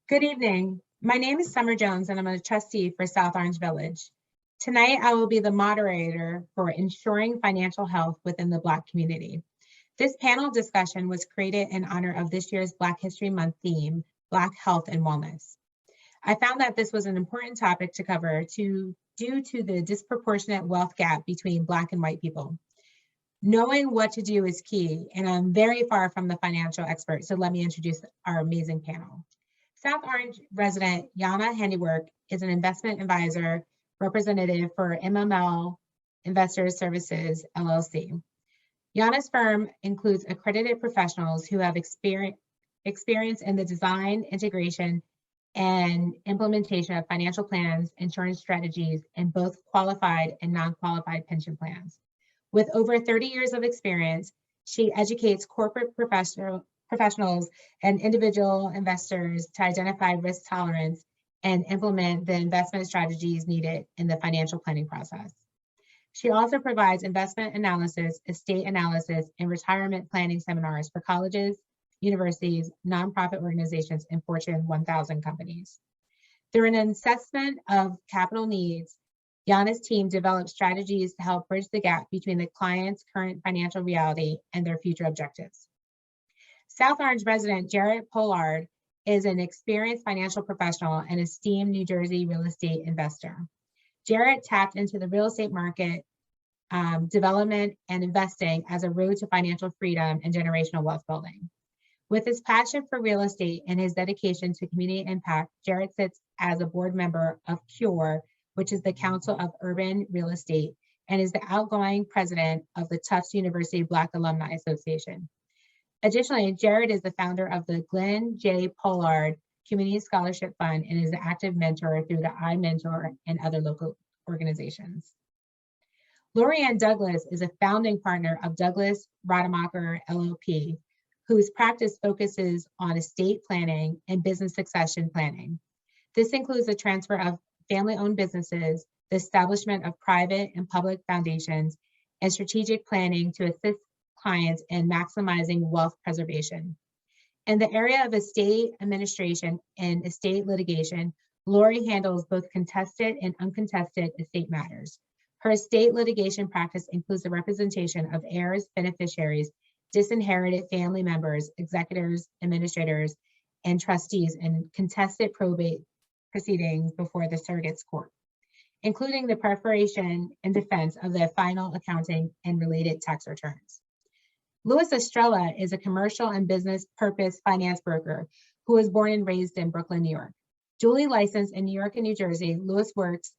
Good evening. My name is Summer Jones and I'm a trustee for South Orange Village. Tonight, I will be the moderator for ensuring financial health within the Black community. This panel discussion was created in honor of this year's Black History Month theme, Black Health and Wellness. I found that this was an important topic to cover due to the disproportionate wealth gap between Black and white people. Knowing what to do is key, and I'm very far from the financial expert, so let me introduce our amazing panel. South Orange Resident Jana Handwerk is an investment advisor representative for MML Investors Services, LLC. Jana's firm includes accredited professionals who have experience in the design, integration, and implementation of financial plans, insurance strategies, and both qualified and non-qualified pension plans. With over 30 years of experience, she educates corporate professionals and individual investors to identify risk tolerance and implement the investment strategies needed in the financial planning process. She also provides investment analysis, estate analysis, and retirement planning seminars for colleges, universities, nonprofit organizations, and Fortune 1000 companies. Through an assessment of capital needs, Jana's team develops strategies to help bridge the gap between the client's current financial reality and their future objectives. South Orange resident Jared Pollard is an experienced financial professional and esteemed New Jersey real estate investor. Jared tapped into the real estate market development and investing as a road to financial freedom and generational wealth building. With his passion for real estate and his dedication to community impact, Jared sits as a board member of CURE, which is the Council of Urban Real Estate, and is the outgoing president of the Tufts University Black Alumni Association. Additionally, Jared is the founder of the Glenn J. Pollard Community Scholarship Fund and is an active mentor through the iMentor and other local organizations. Lorianne Douglas is a founding partner of Douglas Rademacher LLP, whose practice focuses on estate planning and business succession planning. This includes the transfer of family-owned businesses, the establishment of private and public foundations, and strategic planning to assist clients in maximizing wealth preservation. In the area of estate administration and estate litigation, Lori handles both contested and uncontested estate matters. Her estate litigation practice includes the representation of heirs, beneficiaries, disinherited family members, executors, administrators, and trustees in contested probate proceedings before the surrogate's court, including the preparation and defense of the final accounting and related tax returns. Louis Estrella is a commercial and business purpose finance broker who was born and raised in Brooklyn, New York. Dually licensed in New York and New Jersey, Louis works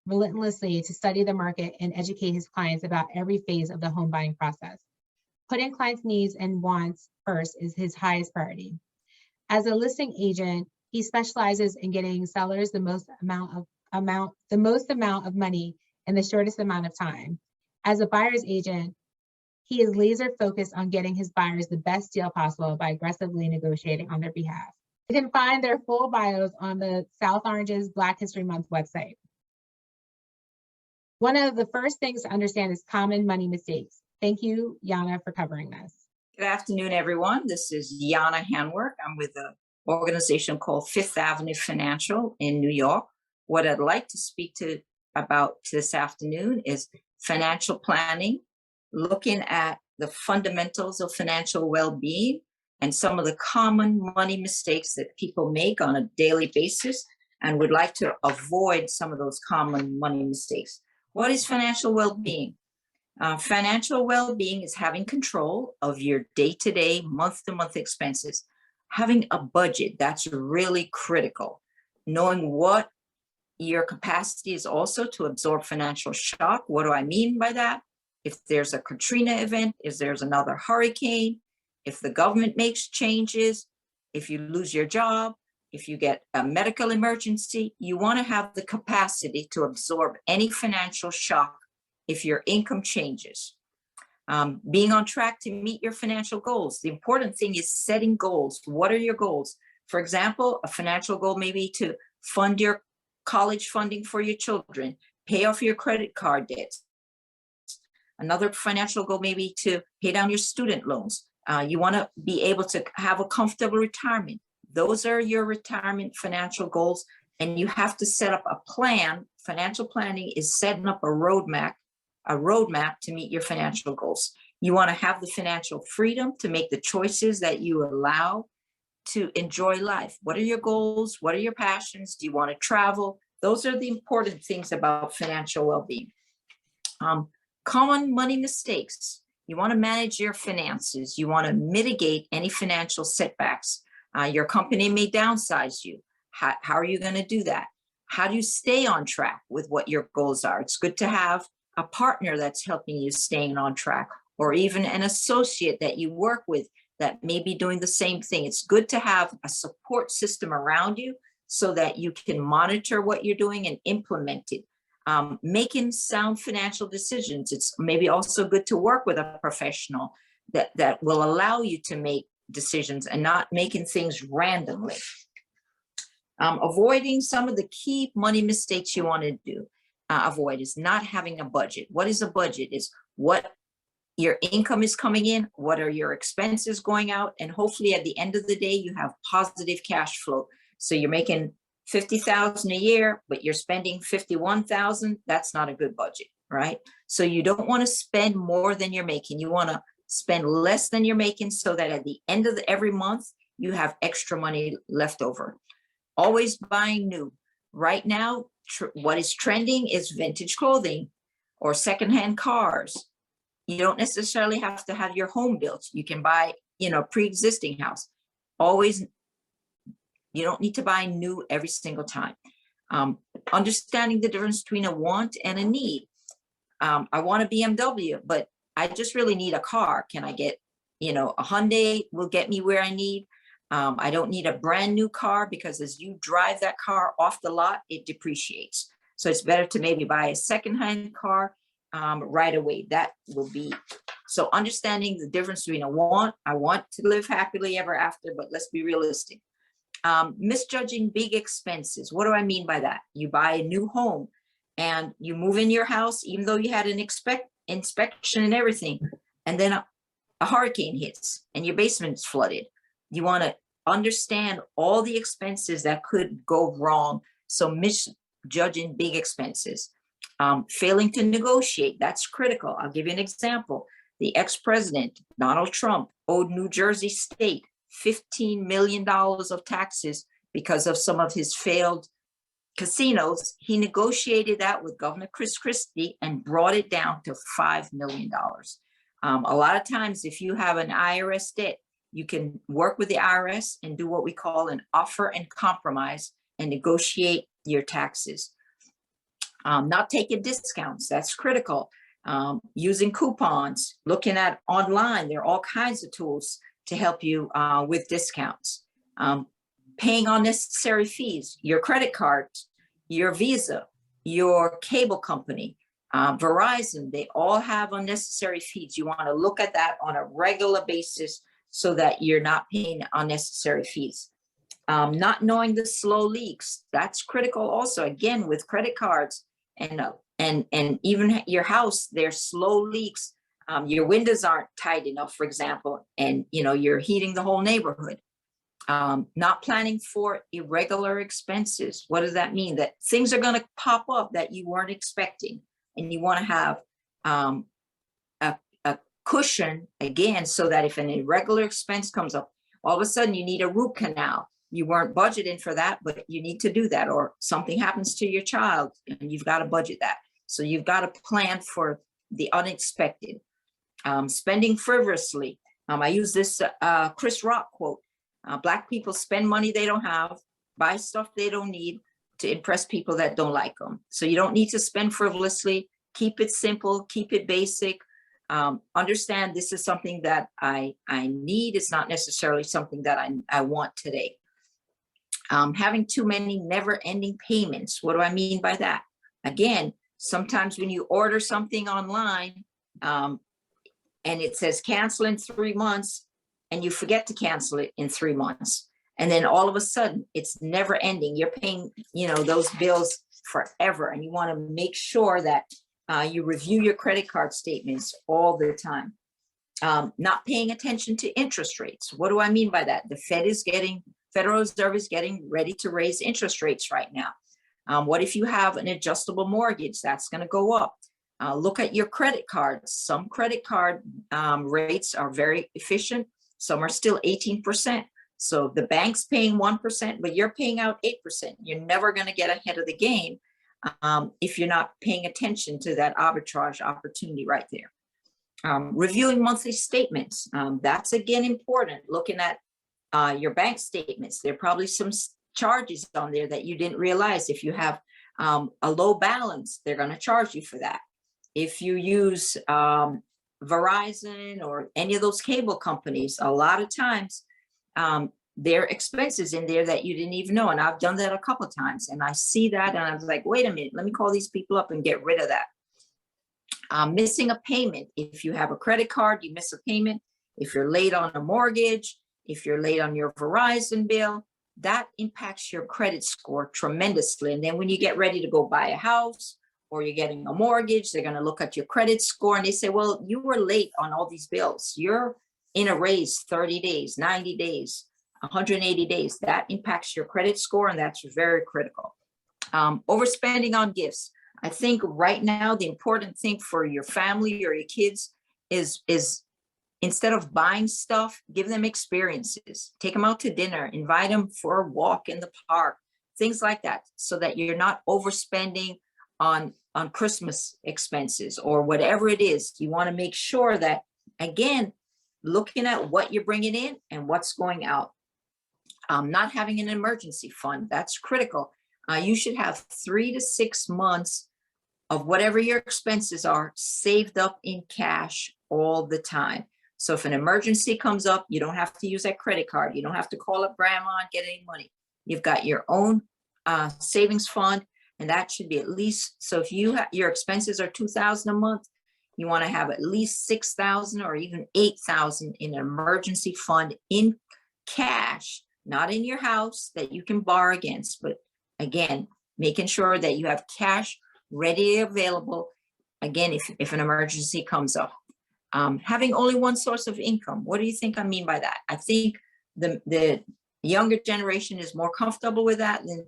relentlessly to study the market and educate his clients about every phase of the home buying process. Putting clients' needs and wants first is his highest priority. As a listing agent, he specializes in getting sellers the most amount of money in the shortest amount of time. As a buyer's agent, he is laser focused on getting his buyers the best deal possible by aggressively negotiating on their behalf. You can find their full bios on the South Orange's Black History Month website. One of the first things to understand is common money mistakes. Thank you, Jana, for covering this. Good afternoon, everyone. This is Jana Handwerk. I'm with an organization called Fifth Avenue Financial in New York. What I'd like to speak about this afternoon is financial planning, looking at the fundamentals of financial well-being and some of the common money mistakes that people make on a daily basis, and would like to avoid some of those common money mistakes. What is financial well-being? Financial well-being is having control of your day-to-day, month-to-month expenses. Having a budget, that's really critical. Knowing what your capacity is also to absorb financial shock. What do I mean by that? If there's a Katrina event, if there's another hurricane, if the government makes changes, if you lose your job, if you get a medical emergency, you want to have the capacity to absorb any financial shock if your income changes. Being on track to meet your financial goals. The important thing is setting goals. What are your goals? For example, a financial goal may be to fund your college funding for your children, pay off your credit card debts. Another financial goal may be to pay down your student loans. You want to be able to have a comfortable retirement. Those are your retirement financial goals, and you have to set up a plan. Financial planning is setting up a roadmap to meet your financial goals. You want to have the financial freedom to make the choices that you allow to enjoy life. What are your goals? What are your passions? Do you want to travel? Those are the important things about financial well-being. Common money mistakes. You want to manage your finances. You want to mitigate any financial setbacks. Your company may downsize you. How are you going to do that? How do you stay on track with what your goals are? It's good to have a partner that's helping you staying on track, or even an associate that you work with that may be doing the same thing. It's good to have a support system around you so that you can monitor what you're doing and implement it. Making sound financial decisions. It's maybe also good to work with a professional that will allow you to make decisions and not making things randomly. Avoiding some of the key money mistakes you want to avoid is not having a budget. What is a budget? Is what your income is coming in, what are your expenses going out, and hopefully at the end of the day, you have positive cash flow. So you're making $50,000 a year, but you're spending $51,000. That's not a good budget, right? So you don't want to spend more than you're making. You want to spend less than you're making so that at the end of every month, you have extra money left over. Always buying new. Right now, what is trending is vintage clothing or secondhand cars. You don't necessarily have to have your home built. You can buy, pre-existing house. Always, you don't need to buy new every single time. Understanding the difference between a want and a need. I want a BMW, but I just really need a car. Can I get, a Hyundai will get me where I need. I don't need a brand new car because as you drive that car off the lot, it depreciates. So it's better to maybe buy a secondhand car right away. That will be, so understanding the difference between I want to live happily ever after, but let's be realistic. Misjudging big expenses. What do I mean by that? You buy a new home and you move in your house, even though you had an inspection and everything, and then a hurricane hits and your basement's flooded. You want to understand all the expenses that could go wrong. So misjudging big expenses. Failing to negotiate, that's critical. I'll give you an example. The ex-president, Donald Trump, owed New Jersey State $15 million of taxes because of some of his failed casinos. He negotiated that with Governor Chris Christie and brought it down to $5 million. A lot of times, if you have an IRS debt, you can work with the IRS and do what we call an offer and compromise and negotiate your taxes. Not taking discounts, that's critical. Using coupons, looking at online, there are all kinds of tools to help you with discounts. Paying unnecessary fees, your credit card, your Visa, your cable company, Verizon, they all have unnecessary fees. You want to look at that on a regular basis so that you're not paying unnecessary fees. Not knowing the slow leaks, that's critical also. Again, with credit cards and even your house, there's slow leaks. Your windows aren't tight enough, for example, and you're heating the whole neighborhood. Not planning for irregular expenses. What does that mean? That things are going to pop up that you weren't expecting, and you want to have a cushion again, so that if an irregular expense comes up, all of a sudden you need a root canal. You weren't budgeting for that, but you need to do that, or something happens to your child and you've got to budget that. So you've got to plan for the unexpected. Spending frivolously. I use this Chris Rock quote. Black people spend money they don't have, buy stuff they don't need to impress people that don't like them. So you don't need to spend frivolously. Keep it simple, keep it basic. Understand this is something that I need. It's not necessarily something that I want today. Having too many never-ending payments. What do I mean by that? Again, sometimes when you order something online and it says cancel in 3 months, and you forget to cancel it in 3 months, and then all of a sudden it's never ending. You're paying, those bills forever, and you want to make sure that you review your credit card statements all the time. Not paying attention to interest rates. What do I mean by that? The Fed is getting Federal Reserve is getting ready to raise interest rates right now. What if you have an adjustable mortgage? That's going to go up. Look at your credit cards. Some credit card rates are very efficient. Some are still 18%. So the bank's paying 1%, but you're paying out 8%. You're never going to get ahead of the game if you're not paying attention to that arbitrage opportunity right there. Reviewing monthly statements. That's again important. Looking at your bank statements. There are probably some charges on there that you didn't realize. If you have a low balance, they're going to charge you for that. If you use Verizon or any of those cable companies, a lot of times there are expenses in there that you didn't even know. And I've done that a couple of times, and I see that and I was like, wait a minute, let me call these people up and get rid of that. Missing a payment. If you have a credit card, you miss a payment. If you're late on a mortgage, if you're late on your Verizon bill, that impacts your credit score tremendously. And then when you get ready to go buy a house or you're getting a mortgage, they're going to look at your credit score and they say, well, you were late on all these bills. You're in a raise 30 days, 90 days, 180 days. That impacts your credit score, and that's very critical. Overspending on gifts. I think right now the important thing for your family or your kids is instead of buying stuff, give them experiences. Take them out to dinner, invite them for a walk in the park, things like that, so that you're not overspending on Christmas expenses or whatever it is. You want to make sure that, again, looking at what you're bringing in and what's going out. Not having an emergency fund, that's critical. You should have 3 to 6 months of whatever your expenses are saved up in cash all the time. So if an emergency comes up, you don't have to use that credit card. You don't have to call up grandma and get any money. You've got your own savings fund, and that should be at least, so if your expenses are $2,000 a month, you want to have at least $6,000 or even $8,000 in an emergency fund in cash, not in your house that you can borrow against, but again, making sure that you have cash ready available, again, if an emergency comes up. Having only one source of income. What do you think I mean by that? I think the younger generation is more comfortable with that than,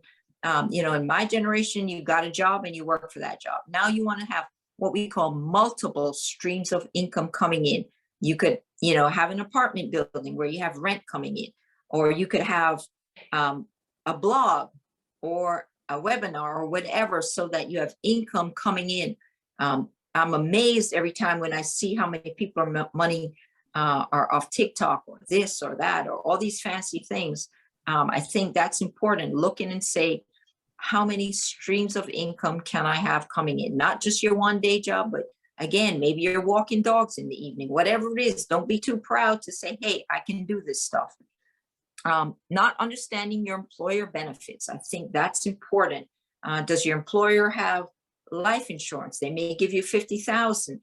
in my generation, you got a job and you work for that job. Now you want to have what we call multiple streams of income coming in. You could, have an apartment building where you have rent coming in, or you could have a blog or a webinar or whatever, so that you have income coming in. I'm amazed every time when I see how many people are off TikTok or this or that or all these fancy things. I think that's important. Looking and say, how many streams of income can I have coming in? Not just your one day job, but again, maybe you're walking dogs in the evening, whatever it is. Don't be too proud to say, hey, I can do this stuff. Not understanding your employer benefits. I think that's important. Does your employer have life insurance? They may give you $50,000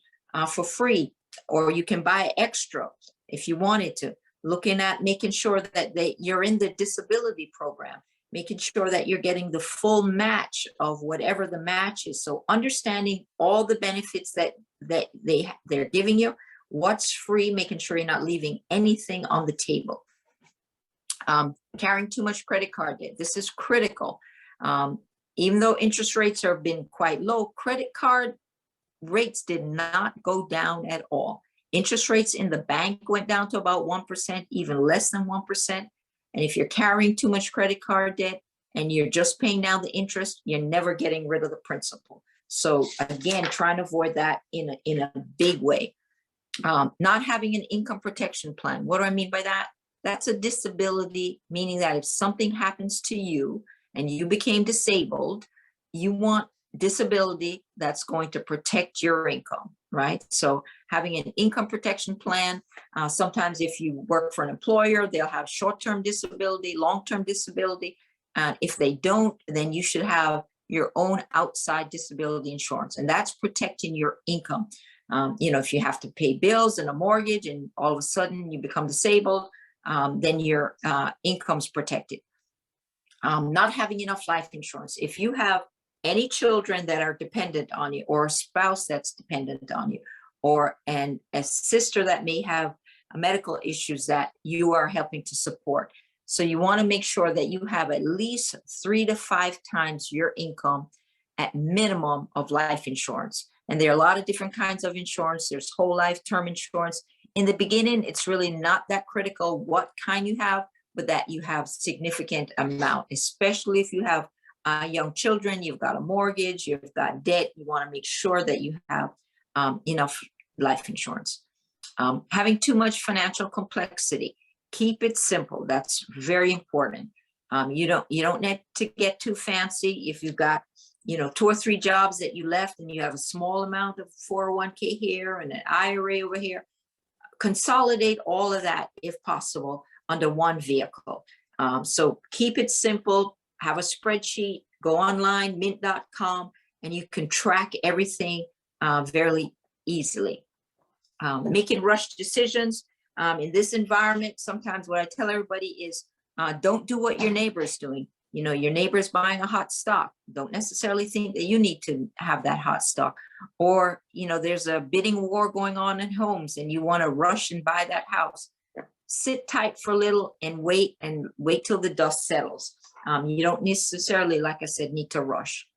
for free, or you can buy extra if you wanted to. Looking at making sure that you're in the disability program, making sure that you're getting the full match of whatever the match is. So understanding all the benefits that they're giving you, what's free, making sure you're not leaving anything on the table. Carrying too much credit card debt. This is critical. Even though interest rates have been quite low, credit card rates did not go down at all. Interest rates in the bank went down to about 1%, even less than 1%. And if you're carrying too much credit card debt and you're just paying down the interest, you're never getting rid of the principal. So again, trying to avoid that in a big way. Not having an income protection plan. What do I mean by that? That's a disability, meaning that if something happens to you and you became disabled, you want disability that's going to protect your income, right? So having an income protection plan, sometimes if you work for an employer, they'll have short-term disability, long-term disability. If they don't, then you should have your own outside disability insurance, and that's protecting your income. If you have to pay bills and a mortgage and all of a sudden you become disabled, then your income's protected. Not having enough life insurance. If you have any children that are dependent on you, or a spouse that's dependent on you, and a sister that may have medical issues that you are helping to support, So you want to make sure that you have at least 3 to 5 times your income at minimum of life insurance. And there are a lot of different kinds of insurance. There's whole life term insurance. In the beginning, it's really not that critical what kind you have, but that you have significant amount, especially if you have young children, you've got a mortgage, you've got debt, you want to make sure that you have enough life insurance. Having too much financial complexity, keep it simple. That's very important. You don't need to get too fancy. If you've got 2 or 3 jobs that you left and you have a small amount of 401k here and an IRA over here, consolidate all of that if possible under one vehicle. So keep it simple, have a spreadsheet, go online, mint.com, and you can track everything very easily. Making rushed decisions in this environment, sometimes what I tell everybody is don't do what your neighbor is doing. Your neighbor's buying a hot stock. Don't necessarily think that you need to have that hot stock. Or, there's a bidding war going on in homes and you want to rush and buy that house. Sit tight for a little and wait till the dust settles. You don't necessarily, like I said, need to rush.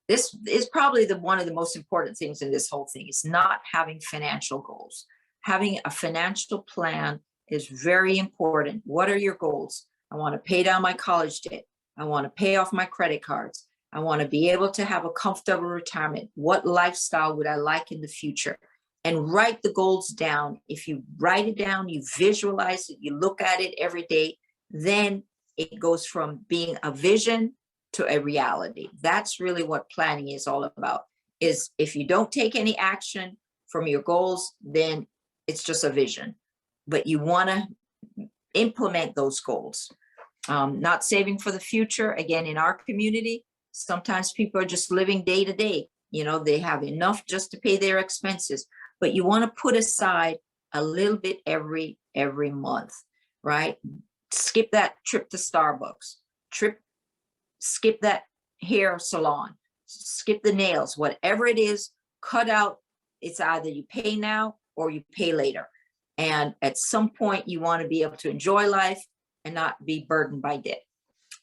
This is probably one of the most important things in this whole thing is not having financial goals. Having a financial plan is very important. What are your goals? I want to pay down my college debt. I want to pay off my credit cards. I want to be able to have a comfortable retirement. What lifestyle would I like in the future? And write the goals down. If you write it down, you visualize it, you look at it every day, then it goes from being a vision to a reality. That's really what planning is all about. Is if you don't take any action from your goals, then it's just a vision. But you want to implement those goals. Not saving for the future. Again, in our community, sometimes people are just living day to day. They have enough just to pay their expenses, but you want to put aside a little bit every month, right? Skip that trip to Starbucks, skip that hair salon, skip the nails, whatever it is, cut out. It's either you pay now or you pay later. And at some point you want to be able to enjoy life and not be burdened by debt.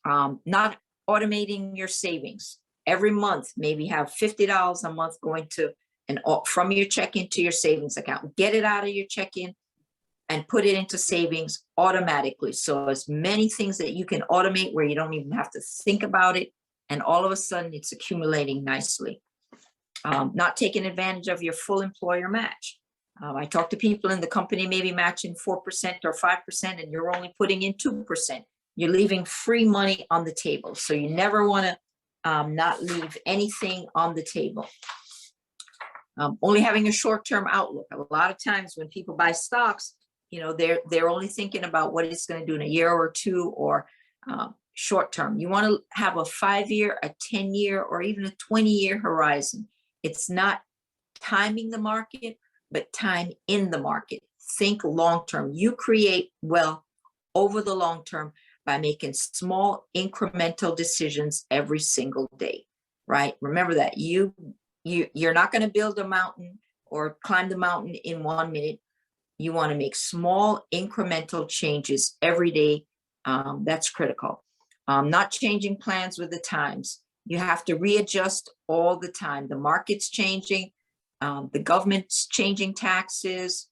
Not automating your savings. Every month, maybe have $50 a month going to from your check-in to your savings account. Get it out of your check-in and put it into savings automatically. So as many things that you can automate where you don't even have to think about it. And all of a sudden it's accumulating nicely. Not taking advantage of your full employer match. I talk to people in the company maybe matching 4% or 5%, and you're only putting in 2%. You're leaving free money on the table. So you never want to not leave anything on the table. Only having a short-term outlook. A lot of times when people buy stocks, they're only thinking about what it's going to do in a year or two, or short-term. You want to have a 5-year, a 10-year, or even a 20-year horizon. It's not timing the market, but time in the market. Think long-term. You create wealth over the long term by making small incremental decisions every single day, right? Remember that you're not going to build a mountain or climb the mountain in 1 minute. You want to make small incremental changes every day. That's critical. Not changing plans with the times. You have to readjust all the time. The market's changing. The government's changing taxes,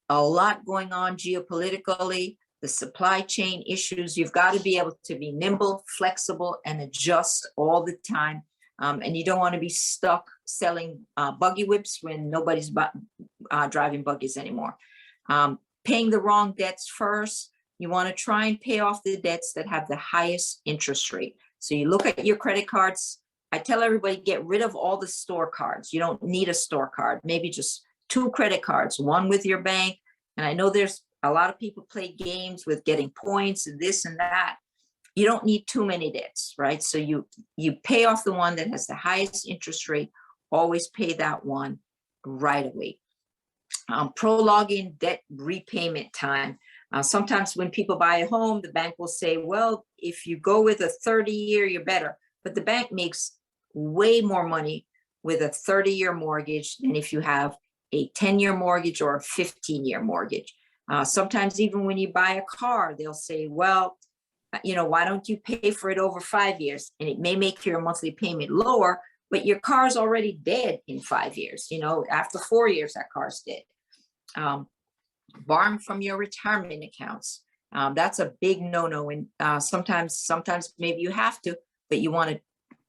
a lot going on geopolitically, the supply chain issues. You've got to be able to be nimble, flexible, and adjust all the time. And you don't want to be stuck selling buggy whips when nobody's driving buggies anymore. Paying the wrong debts first. You want to try and pay off the debts that have the highest interest rate. So you look at your credit cards. I tell everybody, get rid of all the store cards. You don't need a store card. Maybe just 2 credit cards, one with your bank. And I know there's a lot of people play games with getting points and this and that. You don't need too many debts, right? So you pay off the one that has the highest interest rate. Always pay that one right away. Prolonging debt repayment time. Sometimes when people buy a home, the bank will say, well, if you go with a 30-year, you're better. But the bank makes way more money with a 30-year mortgage than if you have a 10-year mortgage or a 15-year mortgage. Sometimes even when you buy a car, they'll say, well, why don't you pay for it over 5 years? And it may make your monthly payment lower, but your car's already dead in 5 years. After 4 years, that car's dead. Borrowing from your retirement accounts. That's a big no-no. And sometimes maybe you have to, but you want to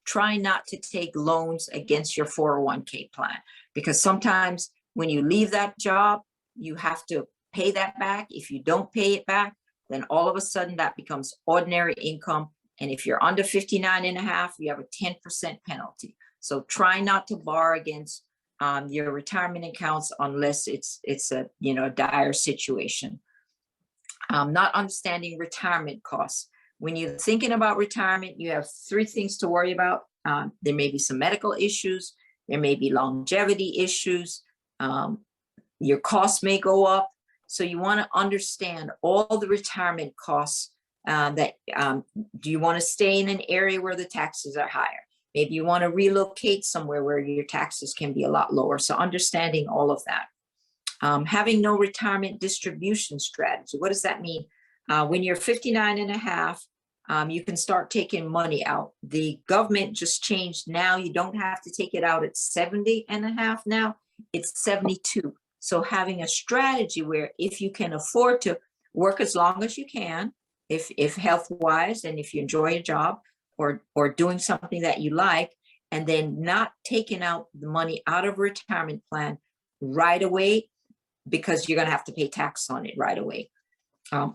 try not to take loans against your 401k plan, because sometimes when you leave that job, you have to pay that back. If you don't pay it back, then all of a sudden that becomes ordinary income. And if you're under 59 and a half, you have a 10% penalty. So try not to borrow against your retirement accounts unless it's a dire situation. Not understanding retirement costs. When you're thinking about retirement, you have 3 things to worry about. There may be some medical issues. There may be longevity issues. Your costs may go up. So you want to understand all the retirement costs do you want to stay in an area where the taxes are higher? Maybe you want to relocate somewhere where your taxes can be a lot lower. So understanding all of that. Having no retirement distribution strategy. What does that mean? When you're 59 and a half, you can start taking money out. The government just changed now. You don't have to take it out at 70 and a half now. It's 72. So having a strategy where if you can afford to work as long as you can, if health-wise and if you enjoy your job or doing something that you like, and then not taking out the money out of a retirement plan right away, because you're going to have to pay tax on it right away.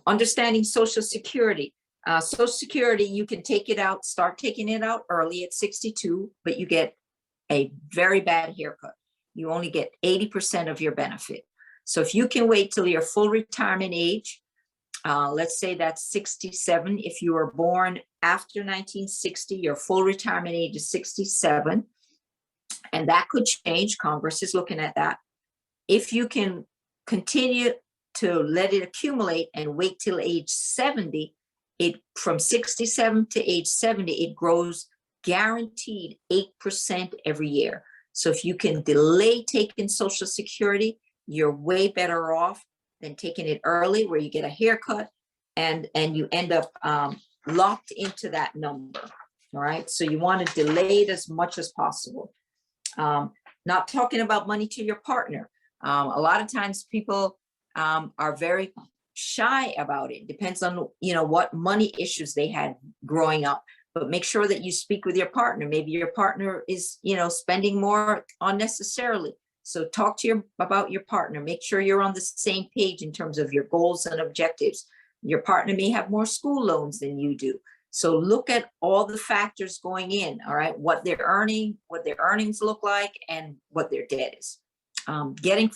Understanding Social Security. Social Security, you can take it out, start taking it out early at 62, but you get a very bad haircut. You only get 80% of your benefit. So if you can wait till your full retirement age, let's say that's 67. If you were born after 1960, your full retirement age is 67. And that could change. Congress is looking at that. If you can continue to let it accumulate and wait till age 70, from 67 to age 70, it grows guaranteed 8% every year. So if you can delay taking Social Security, you're way better off than taking it early, where you get a haircut and you end up locked into that number. All right. So you want to delay it as much as possible. Not talking about money to your partner. A lot of times people are very shy about it. Depends on what money issues they had growing up. But make sure that you speak with your partner. Maybe your partner is spending more unnecessarily. So talk about your partner. Make sure you're on the same page in terms of your goals and objectives. Your partner may have more school loans than you do. So look at all the factors going in, all right, what they're earning, what their earnings look like, and what their debt is. Getting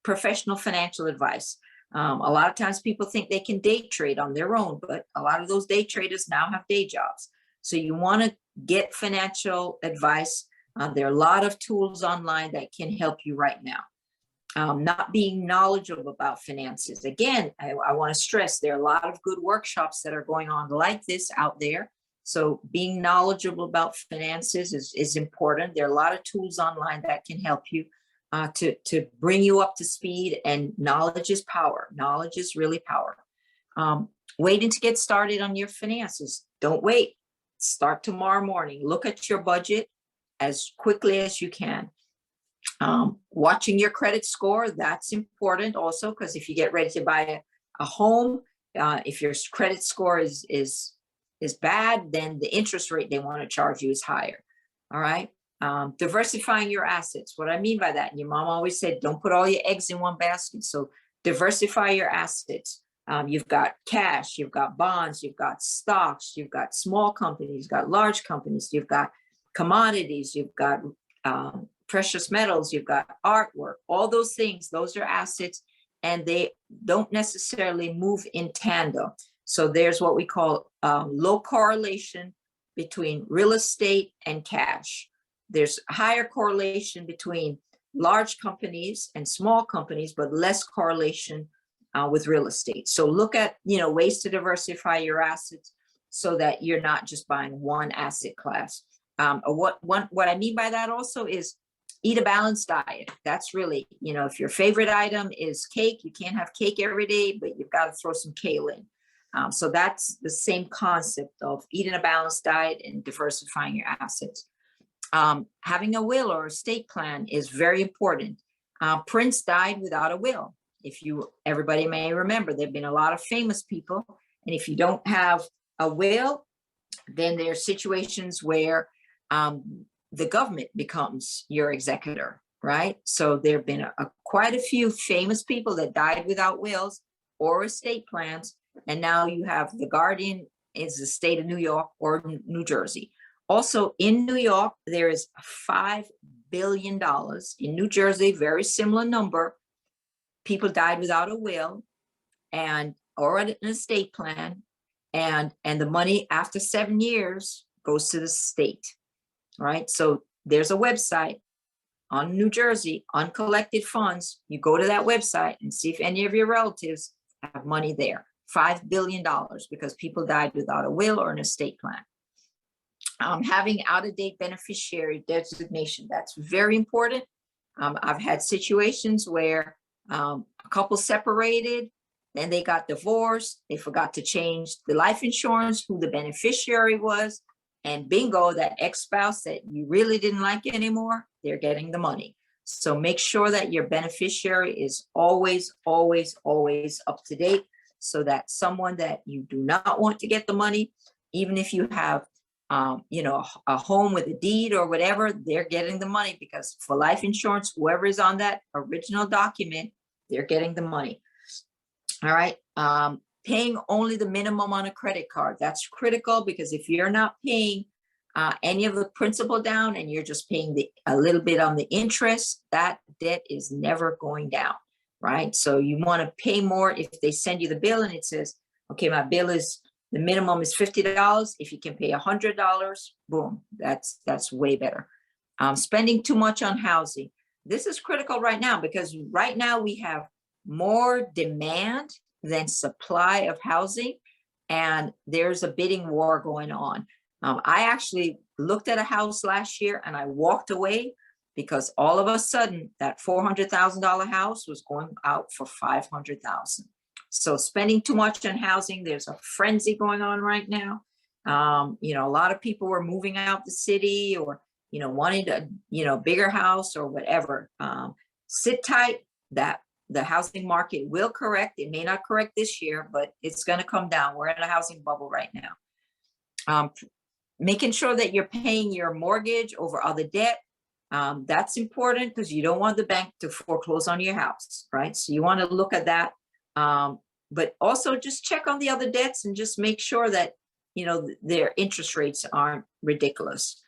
professional financial advice. A lot of times people think they can day trade on their own, but a lot of those day traders now have day jobs. So you want to get financial advice. There are a lot of tools online that can help you right now. Not being knowledgeable about finances. Again, I want to stress there are a lot of good workshops that are going on like this out there. So being knowledgeable about finances is important. There are a lot of tools online that can help you to bring you up to speed, and knowledge is power. Knowledge is really power. Waiting to get started on your finances. Don't wait. Start tomorrow morning. Look at your budget as quickly as you can. Watching your credit score, that's important also, because if you get ready to buy a home, if your credit score is bad, then the interest rate they want to charge you is higher. All right. Diversifying your assets. What I mean by that, and your mom always said, don't put all your eggs in one basket. So diversify your assets. You've got cash, you've got bonds, you've got stocks, you've got small companies, you've got large companies, you've got commodities, you've got precious metals, you've got artwork, all those things, those are assets, and they don't necessarily move in tandem. So there's what we call low correlation between real estate and cash. There's higher correlation between large companies and small companies, but less correlation with real estate. So look at ways to diversify your assets so that you're not just buying one asset class. What I mean by that also is eat a balanced diet. That's really, if your favorite item is cake, you can't have cake every day, but you've got to throw some kale in. So that's the same concept of eating a balanced diet and diversifying your assets. Having a will or estate plan is very important. Prince died without a will. Everybody may remember, there've been a lot of famous people, and if you don't have a will, then there are situations where the government becomes your executor, right? So there have been quite a few famous people that died without wills or estate plans, and now you have the guardian is the state of New York or New Jersey. Also in New York, there is $5 billion. In New Jersey, very similar number. People died without a will or an estate plan, and the money after 7 years goes to the state, right? So there's a website on New Jersey, Uncollected Funds. You go to that website and see if any of your relatives have money there. $5 billion because people died without a will or an estate plan. Having out-of-date beneficiary designation, that's very important. I've had situations where a couple separated, then they got divorced, they forgot to change the life insurance, who the beneficiary was, and bingo, that ex-spouse that you really didn't like anymore, they're getting the money. So make sure that your beneficiary is always, always, always up to date, so that someone that you do not want to get the money, even if you have a home with a deed or whatever, they're getting the money, because for life insurance, whoever is on that original document, they're getting the money. All right. Paying only the minimum on a credit card. That's critical, because if you're not paying any of the principal down and you're just paying a little bit on the interest, that debt is never going down, right? So you want to pay more if they send you the bill and it says, okay, my bill is, the minimum is $50. If you can pay $100, boom, that's way better. Spending too much on housing. This is critical right now, because right now we have more demand than supply of housing, and there's a bidding war going on. I actually looked at a house last year and I walked away because all of a sudden that $400,000 house was going out for $500,000. So spending too much on housing, there's a frenzy going on right now. A lot of people were moving out the city, or, wanting a, bigger house or whatever. Sit tight, that the housing market will correct. It may not correct this year, but it's going to come down. We're in a housing bubble right now. Making sure that you're paying your mortgage over other debt. That's important, because you don't want the bank to foreclose on your house, right? So you want to look at that. But also just check on the other debts and just make sure that, their interest rates aren't ridiculous.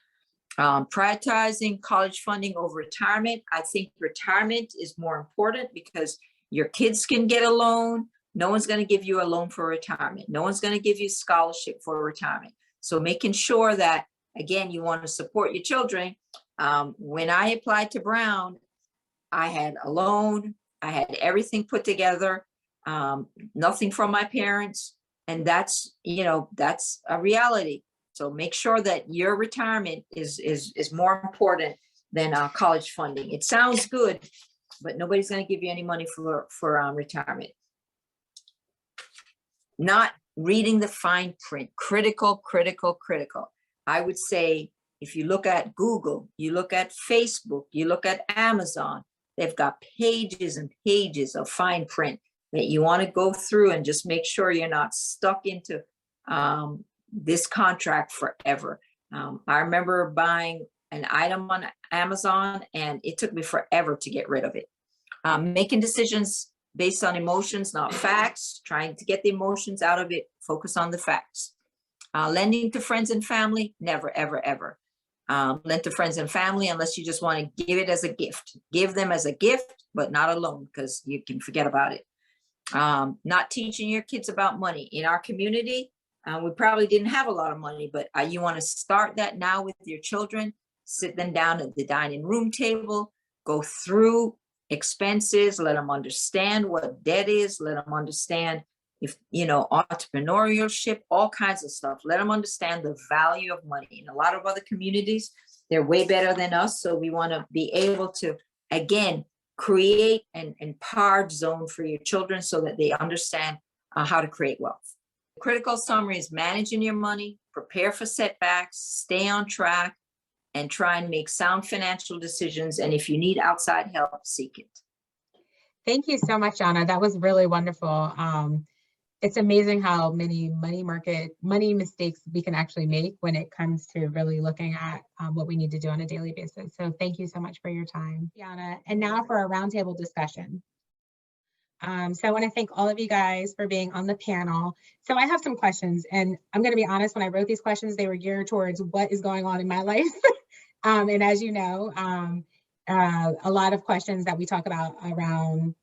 Prioritizing college funding over retirement. I think retirement is more important, because your kids can get a loan. No one's going to give you a loan for retirement. No one's going to give you scholarship for retirement. So making sure that, again, you want to support your children. When I applied to Brown, I had a loan. I had everything put together. Nothing from my parents. And that's a reality. So make sure that your retirement is more important than college funding. It sounds good, but nobody's going to give you any money for retirement. Not reading the fine print. Critical, critical, critical. I would say, if you look at Google, you look at Facebook, you look at Amazon, they've got pages and pages of fine print that you want to go through and just make sure you're not stuck into this contract forever. I remember buying an item on Amazon and it took me forever to get rid of it. Making decisions based on emotions, not facts, trying to get the emotions out of it, focus on the facts. Lending to friends and family, never, ever, ever. Lend to friends and family unless you just want to give it as a gift. Give them as a gift, but not a loan, because you can forget about it. Not teaching your kids about money. In our community, we probably didn't have a lot of money, but you want to start that now with your children. Sit them down at the dining room table, go through expenses, let them understand what debt is, let them understand if, entrepreneurship, all kinds of stuff. Let them understand the value of money. In a lot of other communities, they're way better than us. So we want to be able to, again, create an empowered zone for your children so that they understand how to create wealth. The critical summary is managing your money, prepare for setbacks, stay on track, and try and make sound financial decisions. And if you need outside help, seek it. Thank you so much, Jana. That was really wonderful. It's amazing how many money mistakes we can actually make when it comes to really looking at what we need to do on a daily basis. So thank you so much for your time, Jana. And now for a roundtable discussion. So I want to thank all of you guys for being on the panel. So I have some questions, and I'm going to be honest, when I wrote these questions, they were geared towards what is going on in my life. And as you know, a lot of questions that we talk about around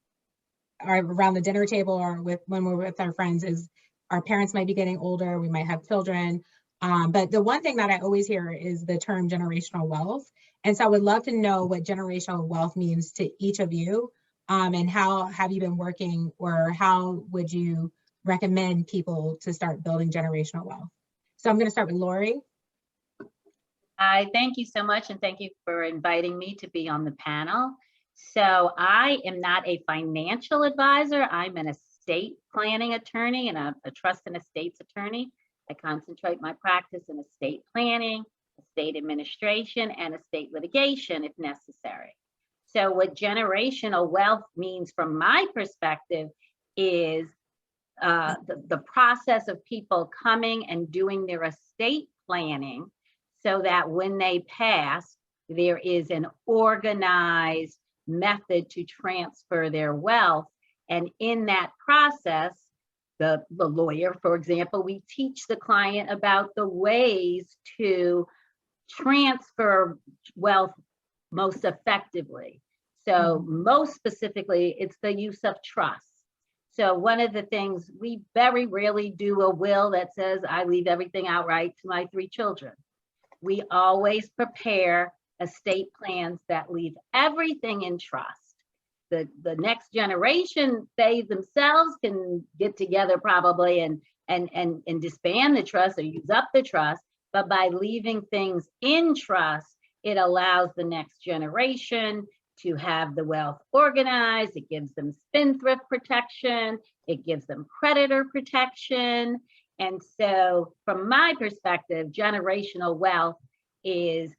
the dinner table or when we're with our friends is our parents might be getting older, we might have children. But the one thing that I always hear is the term generational wealth. And so I would love to know what generational wealth means to each of you. And how have you been working, or how would you recommend people to start building generational wealth? So I'm going to start with Lori. Hi, thank you so much. And thank you for inviting me to be on the panel. So I am not a financial advisor. I'm an estate planning attorney and a trust and estates attorney. I concentrate my practice in estate planning, estate administration, and estate litigation if necessary. So what generational wealth means from my perspective is the process of people coming and doing their estate planning so that when they pass, there is an organized method to transfer their wealth. And in that process, the lawyer, for example, we teach the client about the ways to transfer wealth most effectively. So most specifically, it's the use of trust. So one of the things, we very rarely do a will that says, I leave everything outright to my 3 children. We always prepare estate plans that leave everything in trust. The next generation, they themselves can get together probably and disband the trust or use up the trust. But by leaving things in trust, it allows the next generation to have the wealth organized. It gives them spendthrift protection. It gives them creditor protection. And so from my perspective, generational wealth is,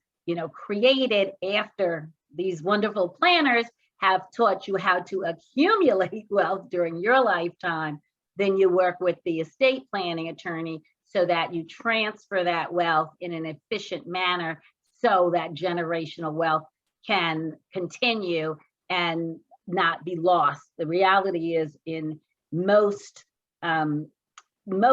created after these wonderful planners have taught you how to accumulate wealth during your lifetime. Then you work with the estate planning attorney so that you transfer that wealth in an efficient manner so that generational wealth can continue and not be lost. The reality is in most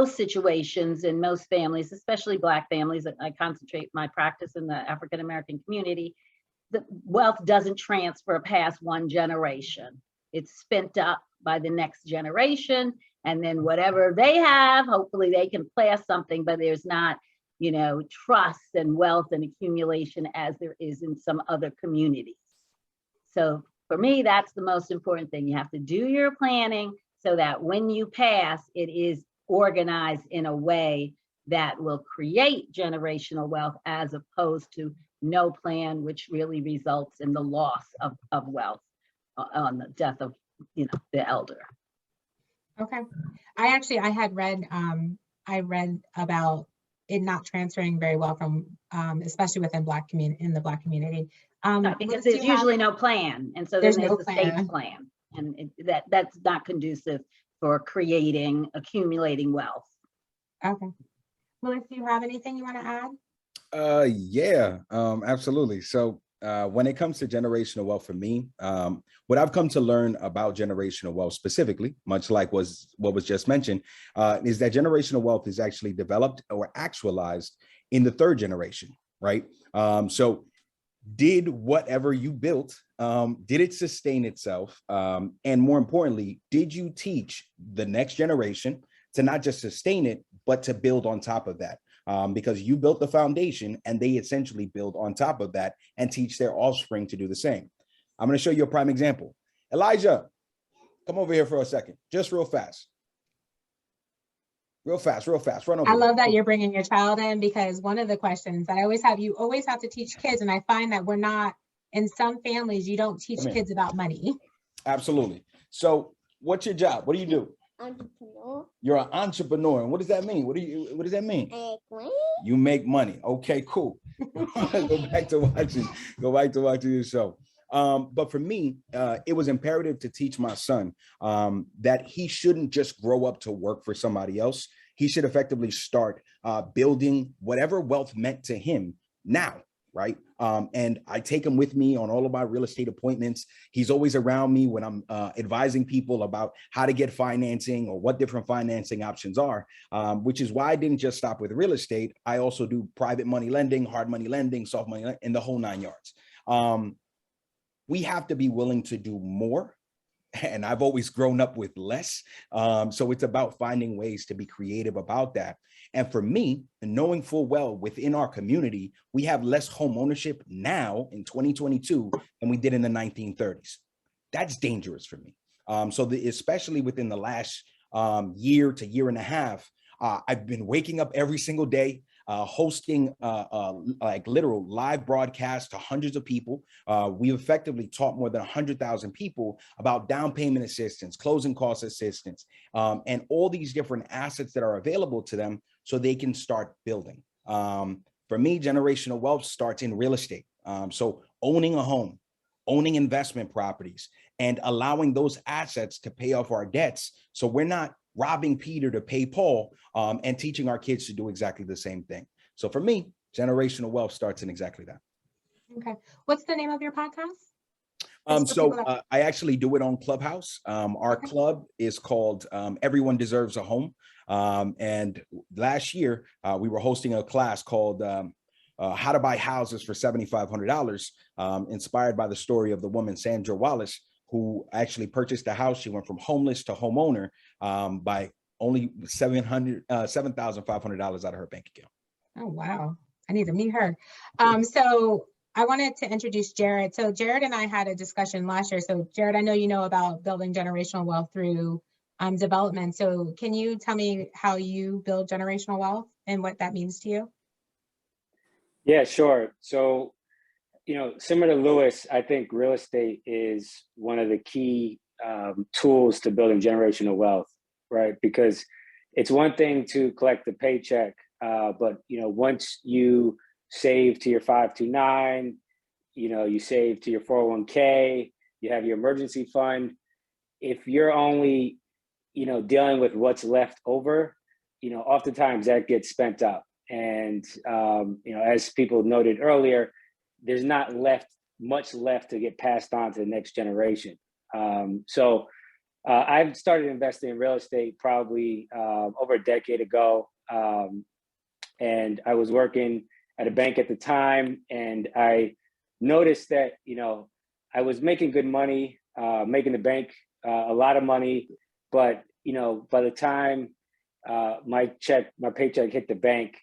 situations, in most families, especially Black families, I concentrate my practice in the African-American community, the wealth doesn't transfer past one generation. It's spent up by the next generation, and then whatever they have, hopefully they can pass something, but there's not, trust and wealth and accumulation as there is in some other communities. So for me, that's the most important thing. You have to do your planning so that when you pass, it is organized in a way that will create generational wealth as opposed to no plan, which really results in the loss of wealth on the death of the elder. Okay. I had read about it not transferring very well from especially within in the Black community. Because there's usually no plan, and so there's no state plan, and that's not conducive for accumulating wealth. Okay. Louis, do you have anything you want to add? Yeah, absolutely. So when it comes to generational wealth for me, what I've come to learn about generational wealth specifically, much like what was just mentioned, is that generational wealth is actually developed or actualized in the 3rd generation, right? So did whatever you built, did it sustain itself? And more importantly, did you teach the next generation to not just sustain it, but to build on top of that? Because you built the foundation and they essentially build on top of that and teach their offspring to do the same. I'm going to show you a prime example. Elijah, come over here for a second, just real fast. Real fast, run over. I love that you're bringing your child in, because one of the questions that I always have, you always have to teach kids. And I find that we're not, in some families, you don't teach kids about money. Absolutely. So what's your job? What do you do? Entrepreneur. You're an entrepreneur. And what does that mean? What does that mean? Make money. You make money. Okay, cool. Go back to watching your show. But for me, it was imperative to teach my son that he shouldn't just grow up to work for somebody else. He should effectively start building whatever wealth meant to him now, right? And I take him with me on all of my real estate appointments. He's always around me when I'm advising people about how to get financing or what different financing options are, which is why I didn't just stop with real estate. I also do private money lending, hard money lending, soft money, and the whole 9 yards. We have to be willing to do more. And I've always grown up with less. So it's about finding ways to be creative about that. And for me, knowing full well within our community, we have less home ownership now in 2022 than we did in the 1930s. That's dangerous for me. Especially within the last year to year and a half, I've been waking up every single day, hosting like literal live broadcasts to hundreds of people. We effectively taught more than 100,000 people about down payment assistance, closing cost assistance, and all these different assets that are available to them so they can start building. For me, generational wealth starts in real estate. So owning a home, owning investment properties, and allowing those assets to pay off our debts. So we're not robbing Peter to pay Paul, and teaching our kids to do exactly the same thing. So for me, generational wealth starts in exactly that. Okay. What's the name of your podcast? I actually do it on Clubhouse. Our club is called Everyone Deserves a Home. And last year, we were hosting a class called How to Buy Houses for $7,500, inspired by the story of the woman, Sandra Wallace, who actually purchased a house. She went from homeless to homeowner by only $7,500 out of her bank account. Oh, wow. I need to meet her. So I wanted to introduce Jared. So Jared and I had a discussion last year. So Jared, I know you know about building generational wealth through development. So can you tell me how you build generational wealth and what that means to you? Yeah, sure. So, similar to Lewis, I think real estate is one of the key tools to building generational wealth, right? Because it's one thing to collect the paycheck, but once you save to your 529, you save to your 401k, you have your emergency fund. If you're only, dealing with what's left over, oftentimes that gets spent up. And, as people noted earlier, there's not much left to get passed on to the next generation. So I've started investing in real estate probably over a decade ago. And I was working at a bank at the time, and I noticed that, I was making good money, making the bank a lot of money, but, by the time my paycheck hit the bank,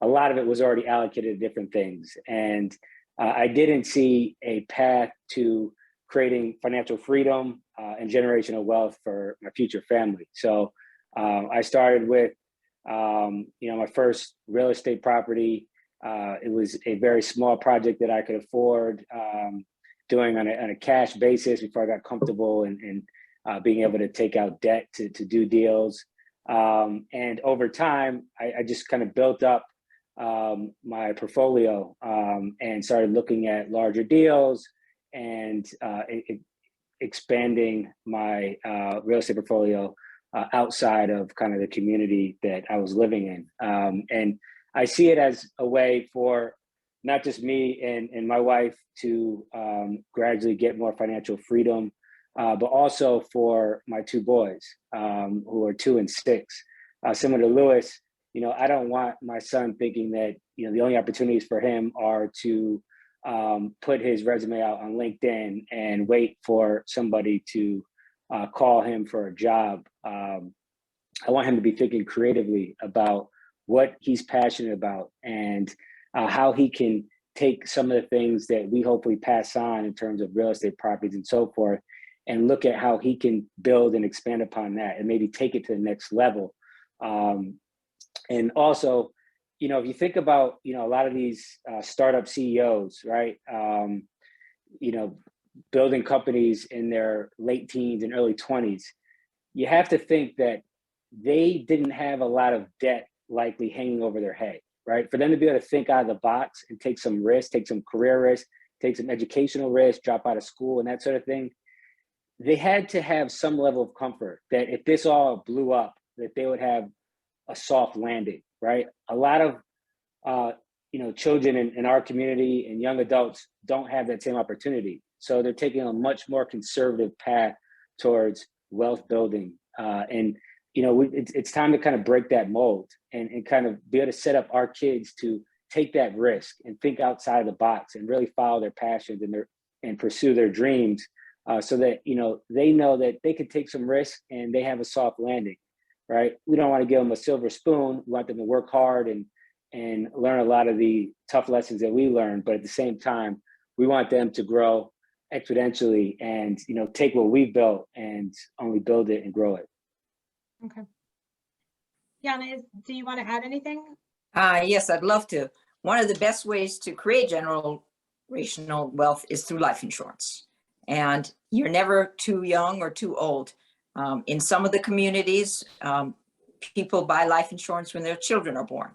a lot of it was already allocated to different things. And I didn't see a path to creating financial freedom and generational wealth for my future family. So I started with, my first real estate property. It was a very small project that I could afford doing on a cash basis before I got comfortable and being able to take out debt to do deals. And over time, I just kind of built up my portfolio and started looking at larger deals and expanding my real estate portfolio outside of kind of the community that I was living in. And I see it as a way for not just me and my wife to gradually get more financial freedom, but also for my two boys who are 2 and 6. Similar to Lewis, I don't want my son thinking that, the only opportunities for him are to put his resume out on LinkedIn and wait for somebody to call him for a job. I want him to be thinking creatively about what he's passionate about and how he can take some of the things that we hopefully pass on in terms of real estate properties and so forth, and look at how he can build and expand upon that and maybe take it to the next level. And also, you know, if you think about, you know, a lot of these startup CEOs, right? You know, building companies in their late teens and early 20s, you have to think that they didn't have a lot of debt likely hanging over their head, right? For them to be able to think out of the box and take some risks, take some career risks, take some educational risks, drop out of school and that sort of thing, they had to have some level of comfort that if this all blew up, that they would have a soft landing, right? A lot of you know, children in our community and young adults don't have that same opportunity. So they're taking a much more conservative path towards wealth building. And, you know, it's time to kind of break that mold and kind of be able to set up our kids to take that risk and think outside of the box and really follow their passions and pursue their dreams, so that, you know that they could take some risk and they have a soft landing, right? We don't want to give them a silver spoon. We want them to work hard and learn a lot of the tough lessons that we learned, but at the same time, we want them to grow exponentially and, you know, take what we built and only build it and grow it. Okay. Jana, do you want to add anything? Yes, I'd love to. One of the best ways to create generational wealth is through life insurance. And you're never too young or too old. In some of the communities, people buy life insurance when their children are born.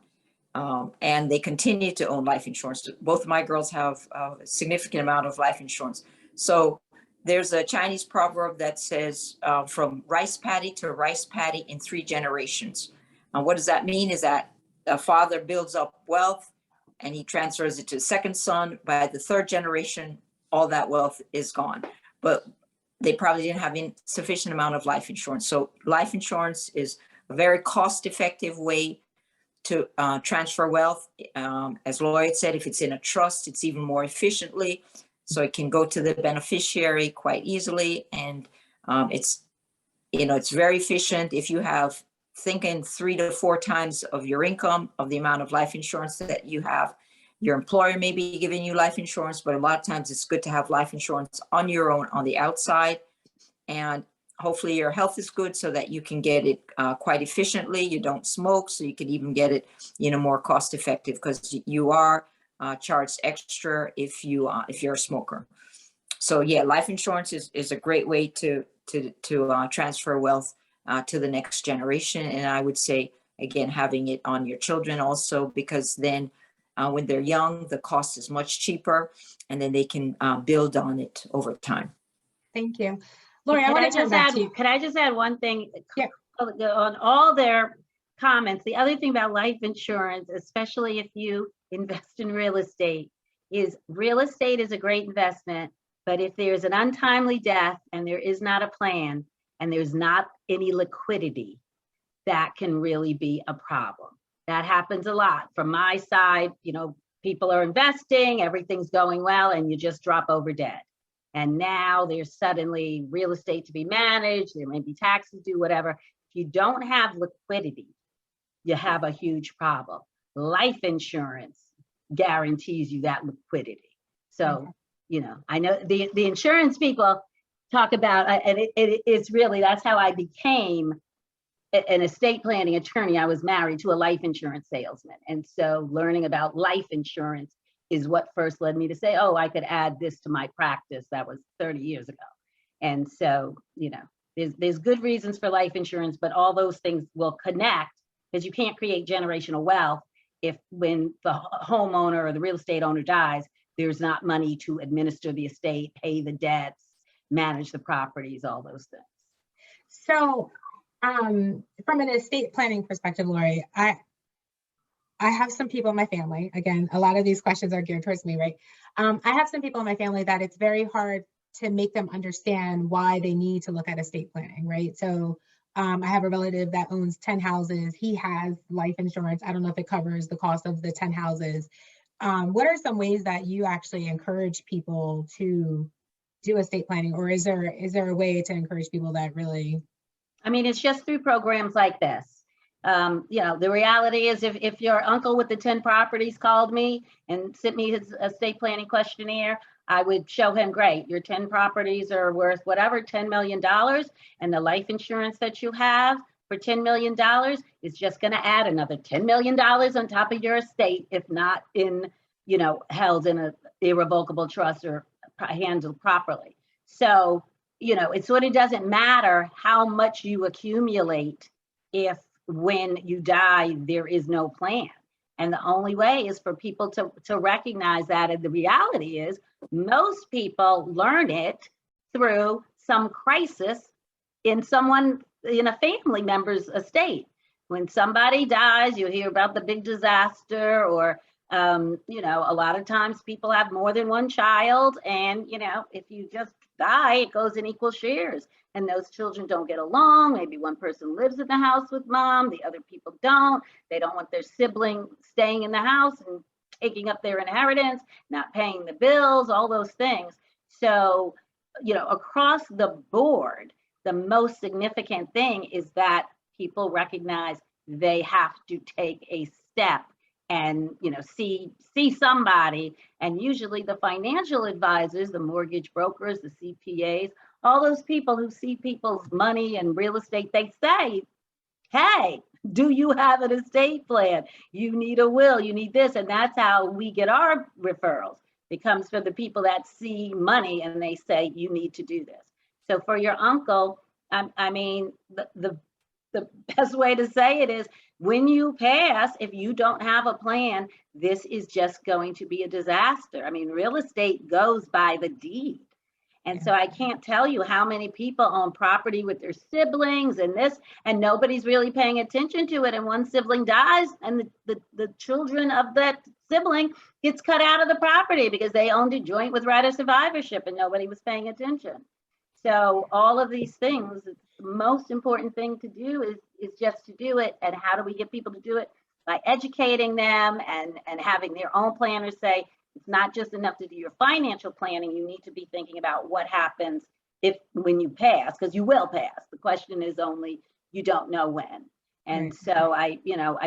And they continue to own life insurance. Both of my girls have a significant amount of life insurance. So there's a Chinese proverb that says from rice paddy to rice paddy in 3 generations. What does that mean is that a father builds up wealth and he transfers it to the second son. By the 3rd generation, all that wealth is gone. But they probably didn't have sufficient amount of life insurance. So life insurance is a very cost-effective way to transfer wealth. As Lloyd said, if it's in a trust, it's even more efficiently. So it can go to the beneficiary quite easily. And it's very efficient. If you have thinking 3 to 4 times of your income of the amount of life insurance that you have, your employer may be giving you life insurance, but a lot of times it's good to have life insurance on your own on the outside. And hopefully your health is good so that you can get it quite efficiently. You don't smoke, so you can even get it, more cost effective, because you are charged extra if you're a smoker. So yeah, life insurance is a great way to transfer wealth to the next generation. And I would say, again, having it on your children also, because then when they're young, the cost is much cheaper, and then they can build on it over time. Thank you. Lori, I want to turn back to you. Could I just add one thing? Yeah. On all their comments, the other thing about life insurance, especially if you invest in real estate is a great investment, but if there's an untimely death and there is not a plan and there's not any liquidity, that can really be a problem. That happens a lot. From my side, people are investing, everything's going well, and you just drop over dead. And now there's suddenly real estate to be managed, there may be taxes due, whatever. If you don't have liquidity, you have a huge problem. Life insurance guarantees you that liquidity. So, I know the insurance people talk about, and it's really, that's how I became an estate planning attorney. I was married to a life insurance salesman. And so learning about life insurance is what first led me to say, oh, I could add this to my practice. That was 30 years ago. And so, there's good reasons for life insurance, but all those things will connect, because you can't create generational wealth if when the homeowner or the real estate owner dies, there's not money to administer the estate, pay the debts, manage the properties, all those things. So from an estate planning perspective, Lori, I have some people in my family, again, a lot of these questions are geared towards me, right? I have some people in my family that it's very hard to make them understand why they need to look at estate planning, right? So I have a relative that owns 10 houses. He has life insurance. I don't know if it covers the cost of the 10 houses. What are some ways that you actually encourage people to do estate planning, or is there a way to encourage people that really? I mean, it's just through programs like this. The reality is if your uncle with the 10 properties called me and sent me his estate planning questionnaire, I would show him, great, your 10 properties are worth whatever, $10 million, and the life insurance that you have for $10 million is just going to add another $10 million on top of your estate, if not in, held in a irrevocable trust or handled properly. So, it sort of doesn't matter how much you accumulate if when you die, there is no plan. And the only way is for people to recognize that. And the reality is most people learn it through some crisis in a family member's estate. When somebody dies, you hear about the big disaster, or a lot of times people have more than one child, and if you just die, it goes in equal shares, and those children don't get along. Maybe one person lives in the house with mom, the other people don't. They don't want their sibling staying in the house and taking up their inheritance, not paying the bills, all those things. So, across the board, the most significant thing is that people recognize they have to take a step and see somebody. And usually the financial advisors, the mortgage brokers, the CPAs, all those people who see people's money and real estate, they say, hey, do you have an estate plan? You need a will, you need this. And that's how we get our referrals. It comes from the people that see money and they say, you need to do this. So for your uncle, the best way to say it is, when you pass, if you don't have a plan, this is just going to be a disaster. Real estate goes by the deed. And so I can't tell you how many people own property with their siblings and nobody's really paying attention to it. And one sibling dies and the children of that sibling gets cut out of the property because they owned a joint with right of survivorship and nobody was paying attention. So all of these things, the most important thing to do is just to do it. And how do we get people to do it? By educating them and having their own planners say, it's not just enough to do your financial planning. You need to be thinking about what happens when you pass, because you will pass. The question is only, you don't know when. And so I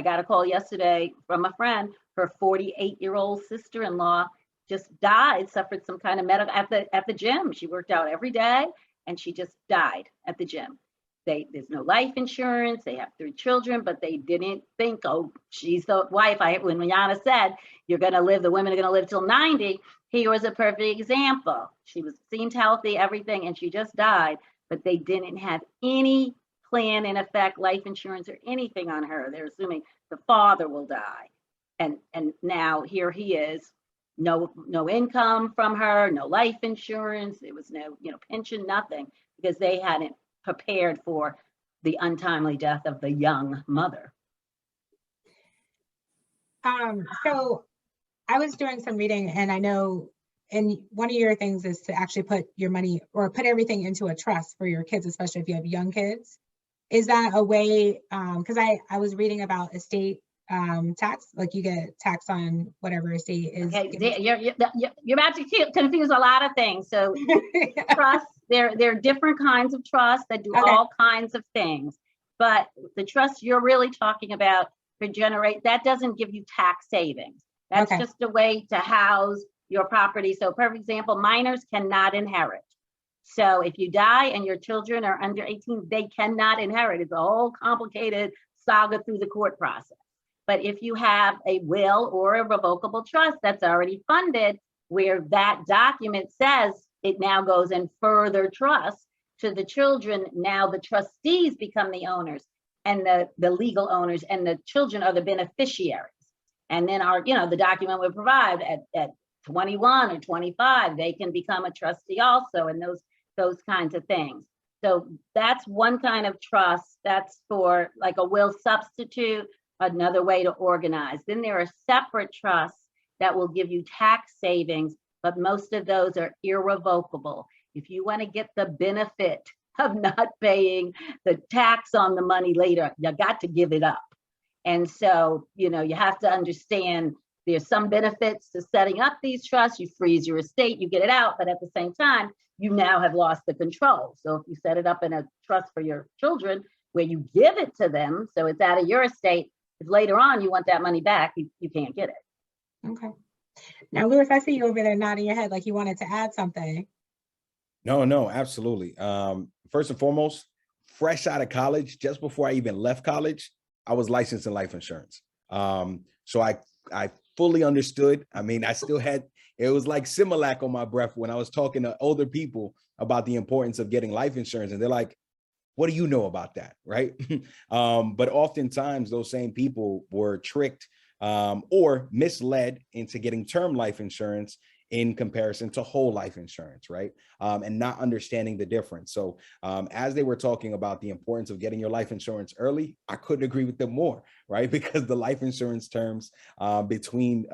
got a call yesterday from a friend. Her 48-year-old sister-in-law just died, suffered some kind of medical at the gym. She worked out every day and she just died at the gym. There's no life insurance. They have 3 children, but they didn't think, oh, she's the wife. When Yana said, the women are going to live till 90, he was a perfect example. She seemed healthy, everything, and she just died, but they didn't have any plan in effect, life insurance or anything on her. They're assuming the father will die. And now here he is, no income from her, no life insurance. There was no, pension, nothing, because they hadn't prepared for the untimely death of the young mother. So I was doing some reading, and I know, and one of your things is to actually put your money or put everything into a trust for your kids, especially if you have young kids. Is that a way, because I was reading about estate tax, like you get tax on whatever estate is. Okay, you're about to confuse a lot of things. So trust, there are different kinds of trusts that do all kinds of things, but the trust you're really talking about that doesn't give you tax savings. That's just a way to house your property. So for example, minors cannot inherit. So if you die and your children are under 18, they cannot inherit. It's a whole complicated saga through the court process. But if you have a will or a revocable trust that's already funded, where that document says it now goes in further trust to the children, now the trustees become the owners and the legal owners, and the children are the beneficiaries. And then the document would provide at 21 or 25, they can become a trustee also, and those kinds of things. So that's one kind of trust. That's for like a will substitute, another way to organize. Then there are separate trusts that will give you tax savings, but most of those are irrevocable. If you want to get the benefit of not paying the tax on the money later, you got to give it up. And so, you have to understand there's some benefits to setting up these trusts. You freeze your estate, you get it out, but at the same time, you now have lost the control. So if you set it up in a trust for your children where you give it to them, so it's out of your estate, if later on you want that money back, you can't get it. Okay. Now, Louis, I see you over there nodding your head like you wanted to add something. No, absolutely. First and foremost, fresh out of college, just before I even left college, I was licensed in life insurance. So I fully understood. I mean, I still had, it was like Similac on my breath when I was talking to older people about the importance of getting life insurance. And they're like, what do you know about that? Right. But oftentimes those same people were tricked or misled into getting term life insurance in comparison to whole life insurance, right? And not understanding the difference. So as they were talking about the importance of getting your life insurance early, I couldn't agree with them more, right? Because the life insurance terms between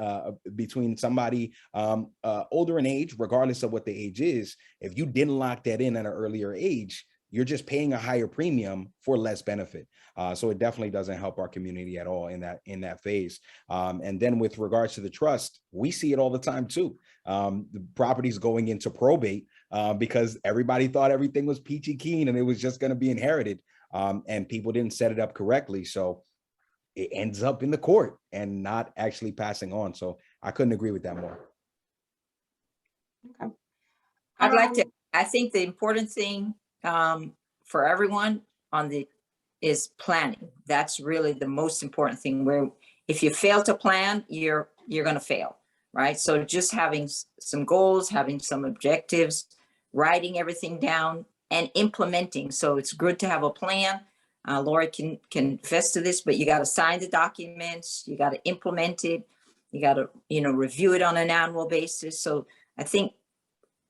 somebody older in age, regardless of what the age is, if you didn't lock that in at an earlier age, you're just paying a higher premium for less benefit. So it definitely doesn't help our community at all in that phase. And then with regards to the trust, we see it all the time too. The properties going into probate because everybody thought everything was peachy keen and it was just going to be inherited, and people didn't set it up correctly. So it ends up in the court and not actually passing on. So I couldn't agree with that more. Okay. I'd like to, I think the important thing for everyone is planning. That's really the most important thing, where if you fail to plan, you're going to fail, right? So just having some goals, having some objectives, writing everything down and implementing. So it's good to have a plan. Laura can confess to this, but you got to sign the documents, you got to implement it, you got to, review it on an annual basis. So I think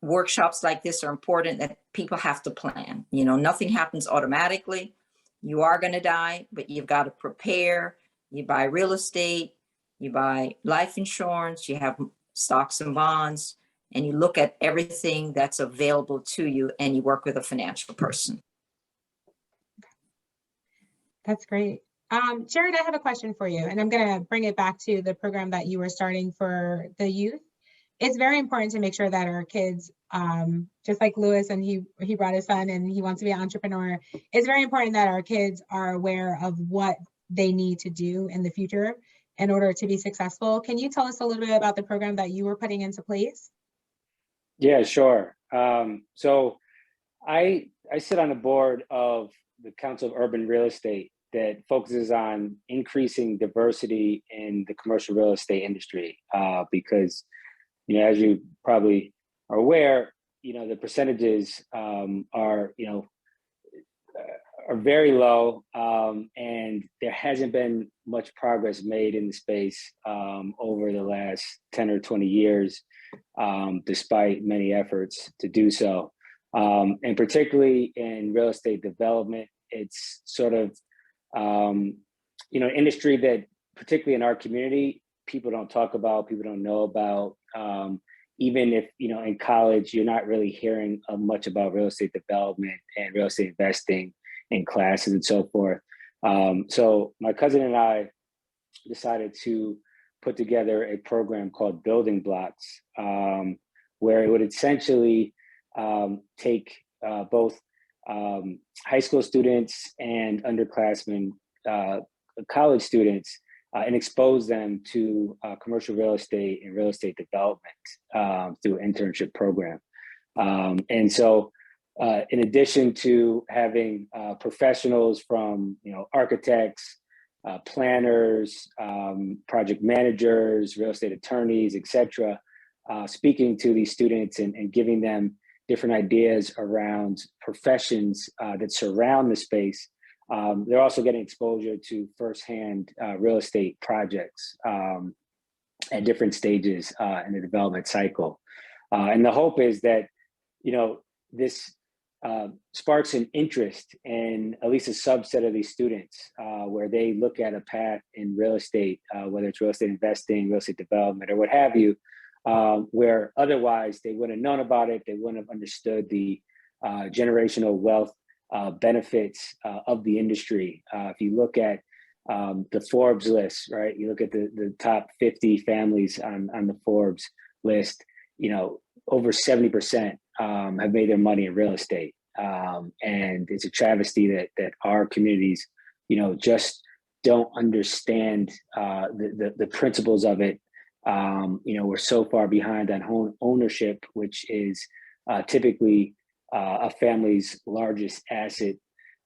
workshops like this are important, that people have to plan. Nothing happens automatically. You are going to die, but you've got to prepare. You buy real estate, you buy life insurance, you have stocks and bonds, and you look at everything that's available to you, and you work with a financial person. That's great. Jared, I have a question for you, and I'm going to bring it back to the program that you were starting for the youth. It's very important to make sure that our kids, just like Lewis, and he brought his son and he wants to be an entrepreneur. It's very important that our kids are aware of what they need to do in the future in order to be successful. Can you tell us a little bit about the program that you were putting into place? Yeah, sure. So I sit on the board of the Council of Urban Real Estate that focuses on increasing diversity in the commercial real estate industry, because as you probably are aware, the percentages are very low, and there hasn't been much progress made in the space over the last 10 or 20 years, despite many efforts to do so. And particularly in real estate development, it's sort of, industry that, particularly in our community, people don't talk about, people don't know about. Even if, in college, you're not really hearing much about real estate development and real estate investing in classes and so forth. So my cousin and I decided to put together a program called Building Blocks, where it would essentially take both high school students and underclassmen, college students, and expose them to commercial real estate and real estate development through an internship program. And so in addition to having professionals from, architects, planners, project managers, real estate attorneys, et cetera, speaking to these students and giving them different ideas around professions that surround the space, they're also getting exposure to firsthand real estate projects at different stages in the development cycle. And the hope is that, this sparks an interest in at least a subset of these students, where they look at a path in real estate, whether it's real estate investing, real estate development, or what have you, where otherwise they wouldn't have known about it, they wouldn't have understood the generational wealth benefits of the industry. If you look at the Forbes list, right, you look at the top 50 families on the Forbes list, over 70% have made their money in real estate. And it's a travesty that our communities, just don't understand the principles of it. We're so far behind on home ownership, which is typically a family's largest asset.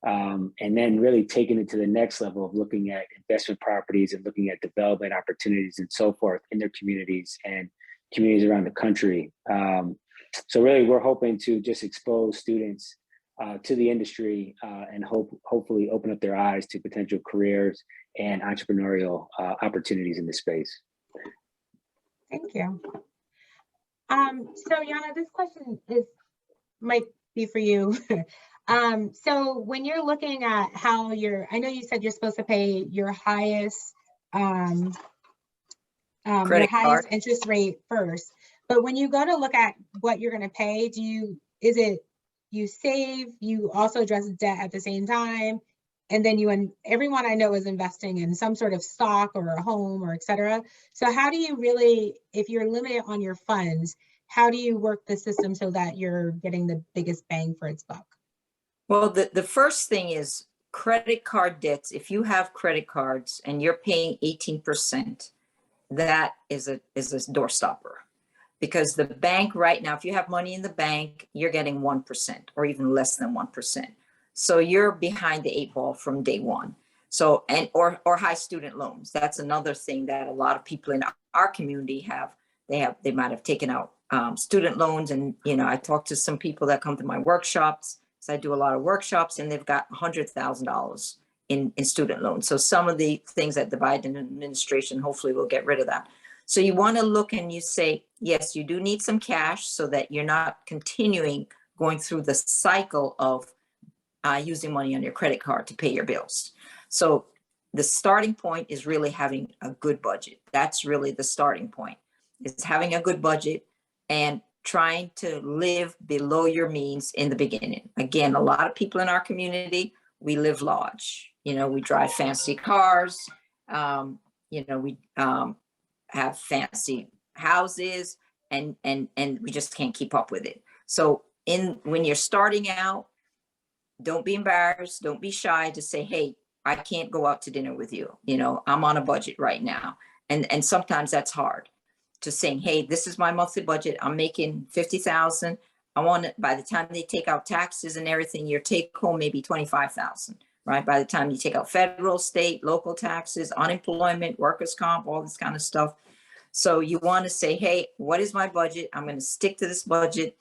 And then really taking it to the next level of looking at investment properties and looking at development opportunities and so forth in their communities and communities around the country. So really, we're hoping to just expose students to the industry and hopefully open up their eyes to potential careers and entrepreneurial opportunities in this space. Thank you. So Jana, this question might be for you. So when you're looking at how I know you said you're supposed to pay your highest interest rate first, but when you go to look at what you're going to pay, is it you save, you also address debt at the same time, and then everyone I know is investing in some sort of stock or a home or et cetera. So how do you really, if you're limited on your funds, how do you work the system so that you're getting the biggest bang for its buck? Well, the first thing is credit card debts. If you have credit cards and you're paying 18%, that is a door stopper. Because the bank right now, if you have money in the bank, you're getting 1% or even less than 1%. So you're behind the 8 ball from day one. So, or high student loans. That's another thing that a lot of people in our community have. They might have taken out student loans. And, I talk to some people that come to my workshops. So I do a lot of workshops, and they've got $100,000 in student loans. So some of the things that the Biden administration hopefully will get rid of that. So you want to look and you say, yes, you do need some cash so that you're not continuing going through the cycle of using money on your credit card to pay your bills. So the starting point is really having a good budget. That's really the starting point, is having a good budget and trying to live below your means in the beginning. Again, a lot of people in our community, we live large. We drive fancy cars. We have fancy houses, and we just can't keep up with it. So when you're starting out, don't be embarrassed, don't be shy to say, hey, I can't go out to dinner with you. I'm on a budget right now. And sometimes that's hard to saying, hey, this is my monthly budget. I'm making $50,000. I want it, by the time they take out taxes and everything, your take home maybe $25,000, right? By the time you take out federal, state, local taxes, unemployment, workers' comp, all this kind of stuff. So you want to say, hey, what is my budget? I'm going to stick to this budget.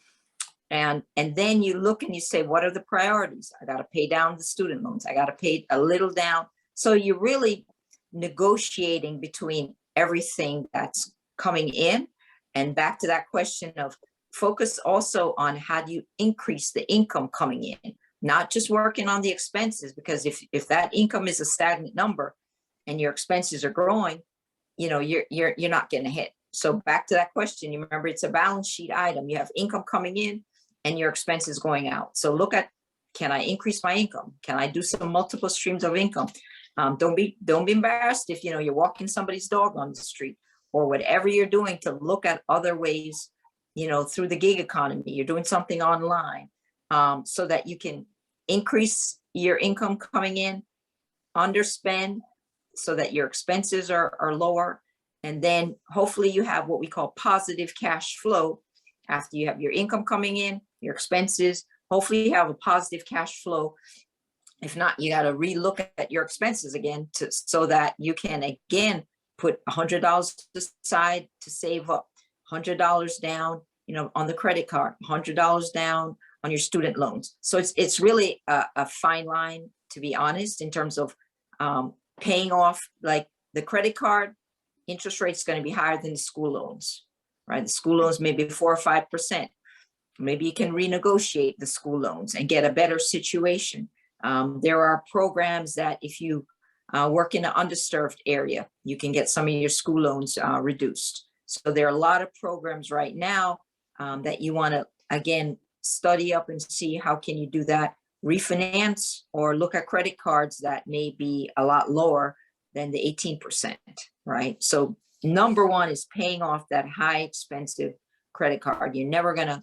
And then you look and you say, what are the priorities? I got to pay down the student loans. I got to pay a little down. So you're really negotiating between everything that's coming in. And back to that question of focus also on how do you increase the income coming in, not just working on the expenses, because if that income is a stagnant number and your expenses are growing, you're not getting ahead. So back to that question, you remember it's a balance sheet item. You have income coming in and your expenses going out. So look at, can I increase my income? Can I do some multiple streams of income? Don't be embarrassed if you're walking somebody's dog on the street or whatever you're doing, to look at other ways, through the gig economy. You're doing something online so that you can increase your income coming in, underspend so that your expenses are lower. And then hopefully you have what we call positive cash flow after you have your income coming in, your expenses. Hopefully you have a positive cash flow. If not, you got to relook at your expenses again so that you can again put $100 aside to save up, $100 down, on the credit card, $100 down on your student loans. So it's really a fine line, to be honest, in terms of paying off. Like the credit card interest rate is going to be higher than the school loans, right? The school loans may be 4 or 5%. Maybe you can renegotiate the school loans and get a better situation. There are programs that if you work in an underserved area, you can get some of your school loans reduced. So there are a lot of programs right now that you want to, again, study up and see how can you do that, refinance or look at credit cards that may be a lot lower than the 18%, right? So number one is paying off that high expensive credit card. You're never going to,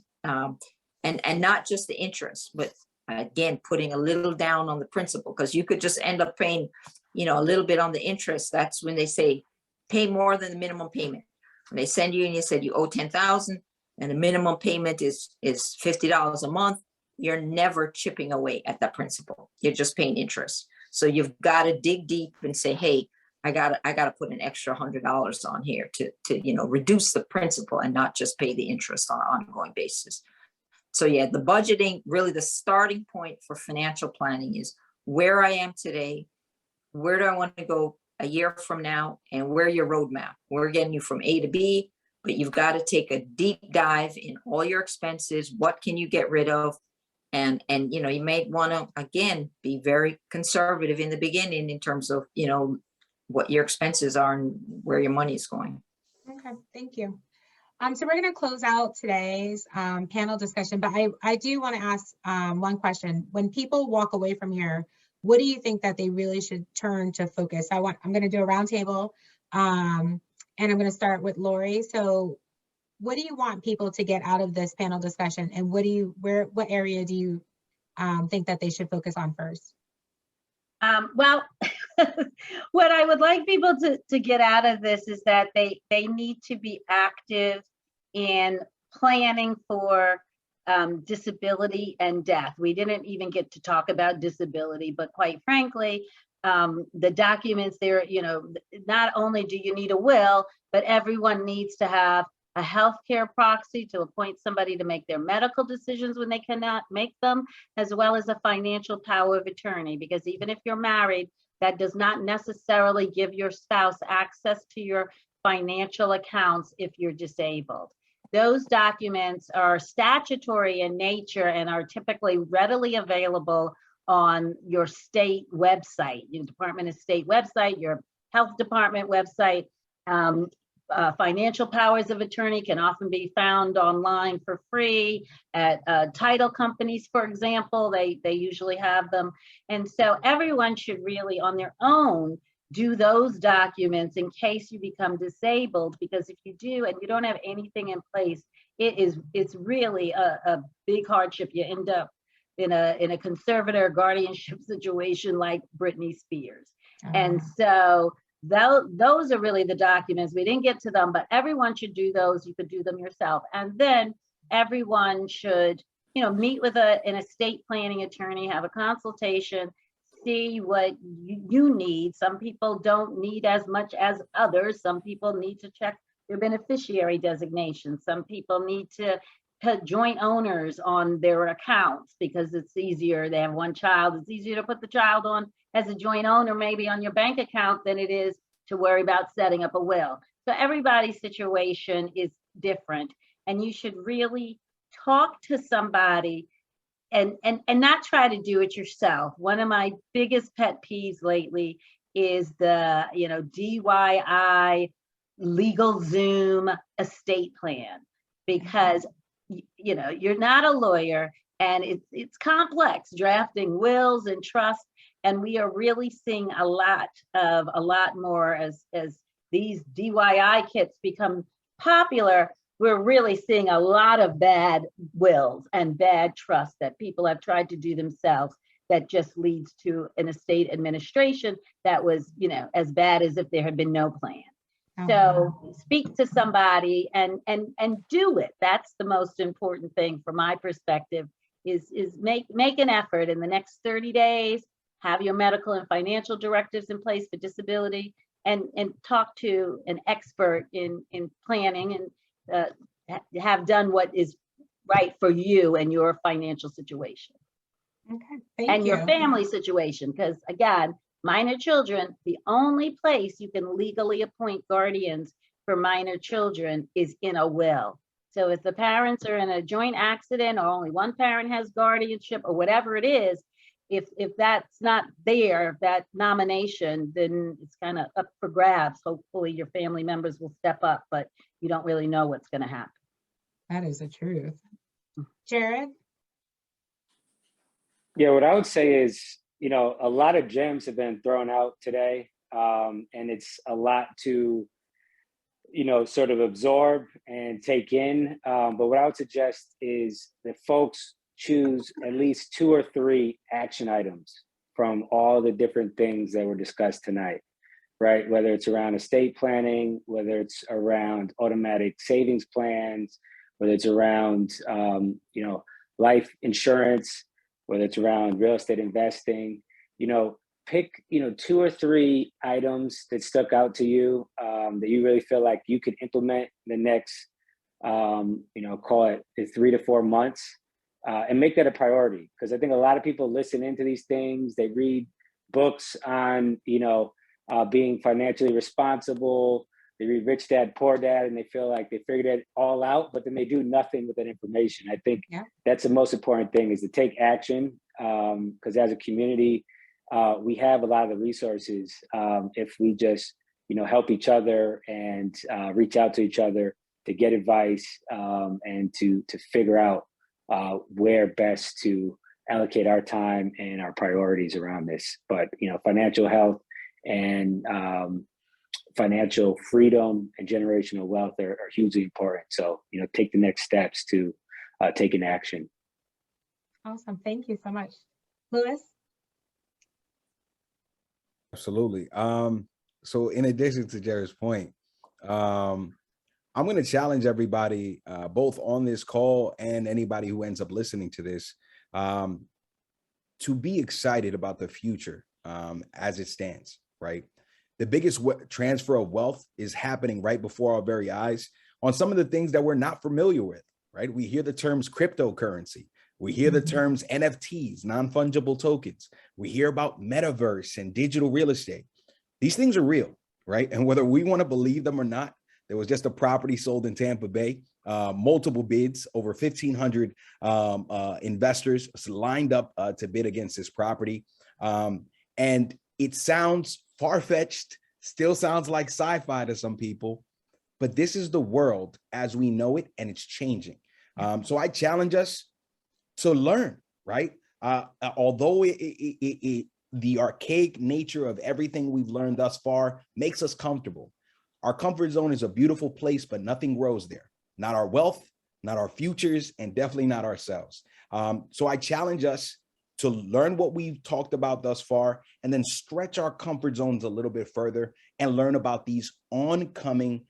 and not just the interest, but again, putting a little down on the principal, because you could just end up paying, a little bit on the interest. That's when they say pay more than the minimum payment. When they send you and you said you owe $10,000 and the minimum payment is $50 a month, you're never chipping away at that principal. You're just paying interest. So you've got to dig deep and say, hey, I gotta put an extra $100 on here to reduce the principal and not just pay the interest on an ongoing basis. So yeah, the budgeting, really the starting point for financial planning is where I am today, where do I want to go a year from now, and where your roadmap. We're getting you from A to B, but you've got to take a deep dive in all your expenses. What can you get rid of? And you may want to, again, be very conservative in the beginning in terms of, what your expenses are and where your money is going. Okay, thank you. So we're going to close out today's panel discussion, but I do want to ask one question. When people walk away from here, what do you think that they really should turn to focus? I'm going to do a roundtable, and I'm going to start with Lori. So what do you want people to get out of this panel discussion, and what area do you think that they should focus on first? Well, what I would like people to get out of this is that they need to be active in planning for disability and death. We didn't even get to talk about disability, but quite frankly, the documents there, not only do you need a will, but everyone needs to have a healthcare proxy to appoint somebody to make their medical decisions when they cannot make them, as well as a financial power of attorney, because even if you're married, that does not necessarily give your spouse access to your financial accounts if you're disabled. Those documents are statutory in nature and are typically readily available on your state website, your Department of State website, your health department website. Financial powers of attorney can often be found online for free at title companies, for example. They usually have them. And so everyone should really on their own do those documents in case you become disabled, because if you do and you don't have anything in place, it's really a big hardship. You end up in a conservator guardianship situation like Britney Spears. And so those are really the documents. We didn't get to them, but everyone should do those. You could do them yourself. And then everyone should, meet with an estate planning attorney, have a consultation, see what you need. Some people don't need as much as others. Some people need to check their beneficiary designation. Some people need to put joint owners on their accounts because it's easier. They have one child. It's easier to put the child on as a joint owner, maybe on your bank account, than it is to worry about setting up a will. So everybody's situation is different, and you should really talk to somebody and not try to do it yourself. One of my biggest pet peeves lately is the DIY legal Zoom estate plan, because you're not a lawyer and it's complex drafting wills and trusts. And we are really seeing a lot more as these DIY kits become popular. We're really seeing a lot of bad wills and bad trusts that people have tried to do themselves that just leads to an estate administration that was, as bad as if there had been no plan. So speak to somebody and do it. That's the most important thing from my perspective, is make an effort in the next 30 days. Have your medical and financial directives in place for disability, and talk to an expert in planning, and have done what is right for you and your financial situation. Okay, and your family situation. Because again, minor children, the only place you can legally appoint guardians for minor children is in a will. So if the parents are in a joint accident, or only one parent has guardianship, or whatever it is, if that's not there, that nomination, then it's kind of up for grabs. Hopefully your family members will step up, but you don't really know what's going to happen. That is the truth. Jared? Yeah, what I would say is, a lot of gems have been thrown out today, and it's a lot to, sort of absorb and take in. But what I would suggest is that folks choose at least 2 or 3 action items from all the different things that were discussed tonight, right? Whether it's around estate planning, whether it's around automatic savings plans, whether it's around, life insurance, whether it's around real estate investing, pick, 2 or 3 items that stuck out to you, that you really feel like you could implement in the next, call it 3 to 4 months, and make that a priority. Because I think a lot of people listen into these things, they read books on, being financially responsible, they read Rich Dad, Poor Dad, and they feel like they figured it all out, but then they do nothing with that information. I think that's the most important thing, is to take action, because as a community, we have a lot of the resources, if we just, help each other and reach out to each other to get advice, and to figure out where best to allocate our time and our priorities around this. But, financial health and financial freedom and generational wealth are hugely important. So, take the next steps to taking action. Awesome. Thank you so much. Louis? Absolutely. So in addition to Jared's point, I'm going to challenge everybody, both on this call and anybody who ends up listening to this, to be excited about the future as it stands, right? The biggest transfer of wealth is happening right before our very eyes on some of the things that we're not familiar with, right? We hear the terms cryptocurrency. We hear the terms NFTs, non-fungible tokens. We hear about metaverse and digital real estate. These things are real, right? And whether we want to believe them or not, there was just a property sold in Tampa Bay, multiple bids, over 1,500 investors lined up to bid against this property. And it sounds far-fetched, still sounds like sci-fi to some people, but this is the world as we know it, and it's changing. So I challenge us to learn, right? Although the archaic nature of everything we've learned thus far makes us comfortable. Our comfort zone is a beautiful place, but nothing grows there. Not our wealth, not our futures, and definitely not ourselves. So I challenge us to learn what we've talked about thus far, and then stretch our comfort zones a little bit further and learn about these oncoming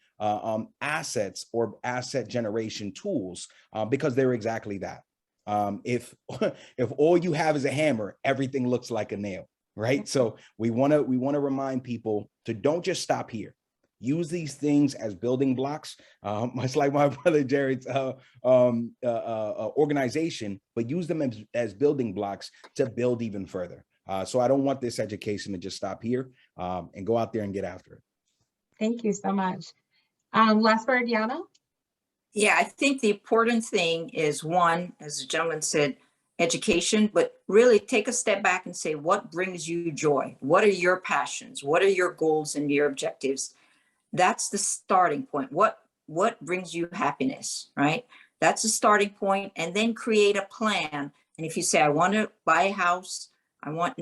assets or asset generation tools, because they're exactly that. If all you have is a hammer, everything looks like a nail, right? So we want to remind people to don't just stop here. Use these things as building blocks, much like my brother Jared's organization, but use them as building blocks to build even further. So I don't want this education to just stop here, and go out there and get after it. Thank you so much. Last word, Jana? Yeah, I think the important thing is, one, as the gentleman said, education, but really take a step back and say, what brings you joy? What are your passions? What are your goals and your objectives? That's the starting point. What brings you happiness, right? That's the starting point. And then create a plan. And if you say, I want to buy a house, I want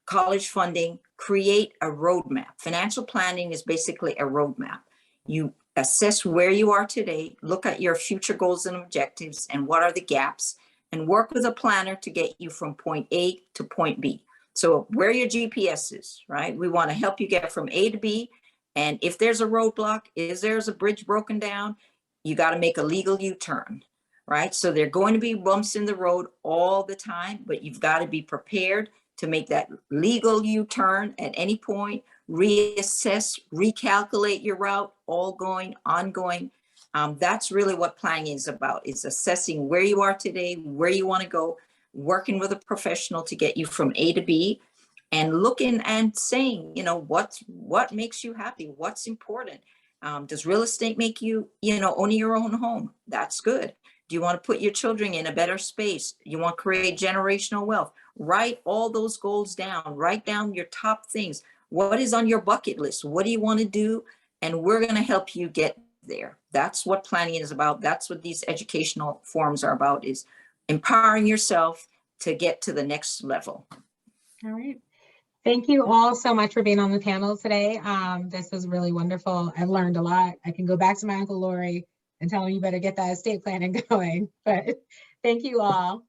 college funding, create a roadmap. Financial planning is basically a roadmap. You assess where you are today, look at your future goals and objectives and what are the gaps, and work with a planner to get you from point A to point B. So where your GPS is, right? We want to help you get from A to B. And if there's a roadblock, there's a bridge broken down, you got to make a legal U-turn, right? So there are going to be bumps in the road all the time, but you've got to be prepared to make that legal U-turn at any point, reassess, recalculate your route, ongoing. That's really what planning is about. It's assessing where you are today, where you want to go, working with a professional to get you from A to B, and looking and saying, what makes you happy? What's important? Does real estate make you, owning your own home? That's good. Do you want to put your children in a better space? You want to create generational wealth? Write all those goals down. Write down your top things. What is on your bucket list? What do you want to do? And we're going to help you get there. That's what planning is about. That's what these educational forums are about, is empowering yourself to get to the next level. All right. Thank you all so much for being on the panel today. This was really wonderful. I learned a lot. I can go back to my Uncle Lori and tell him you better get that estate planning going. But thank you all.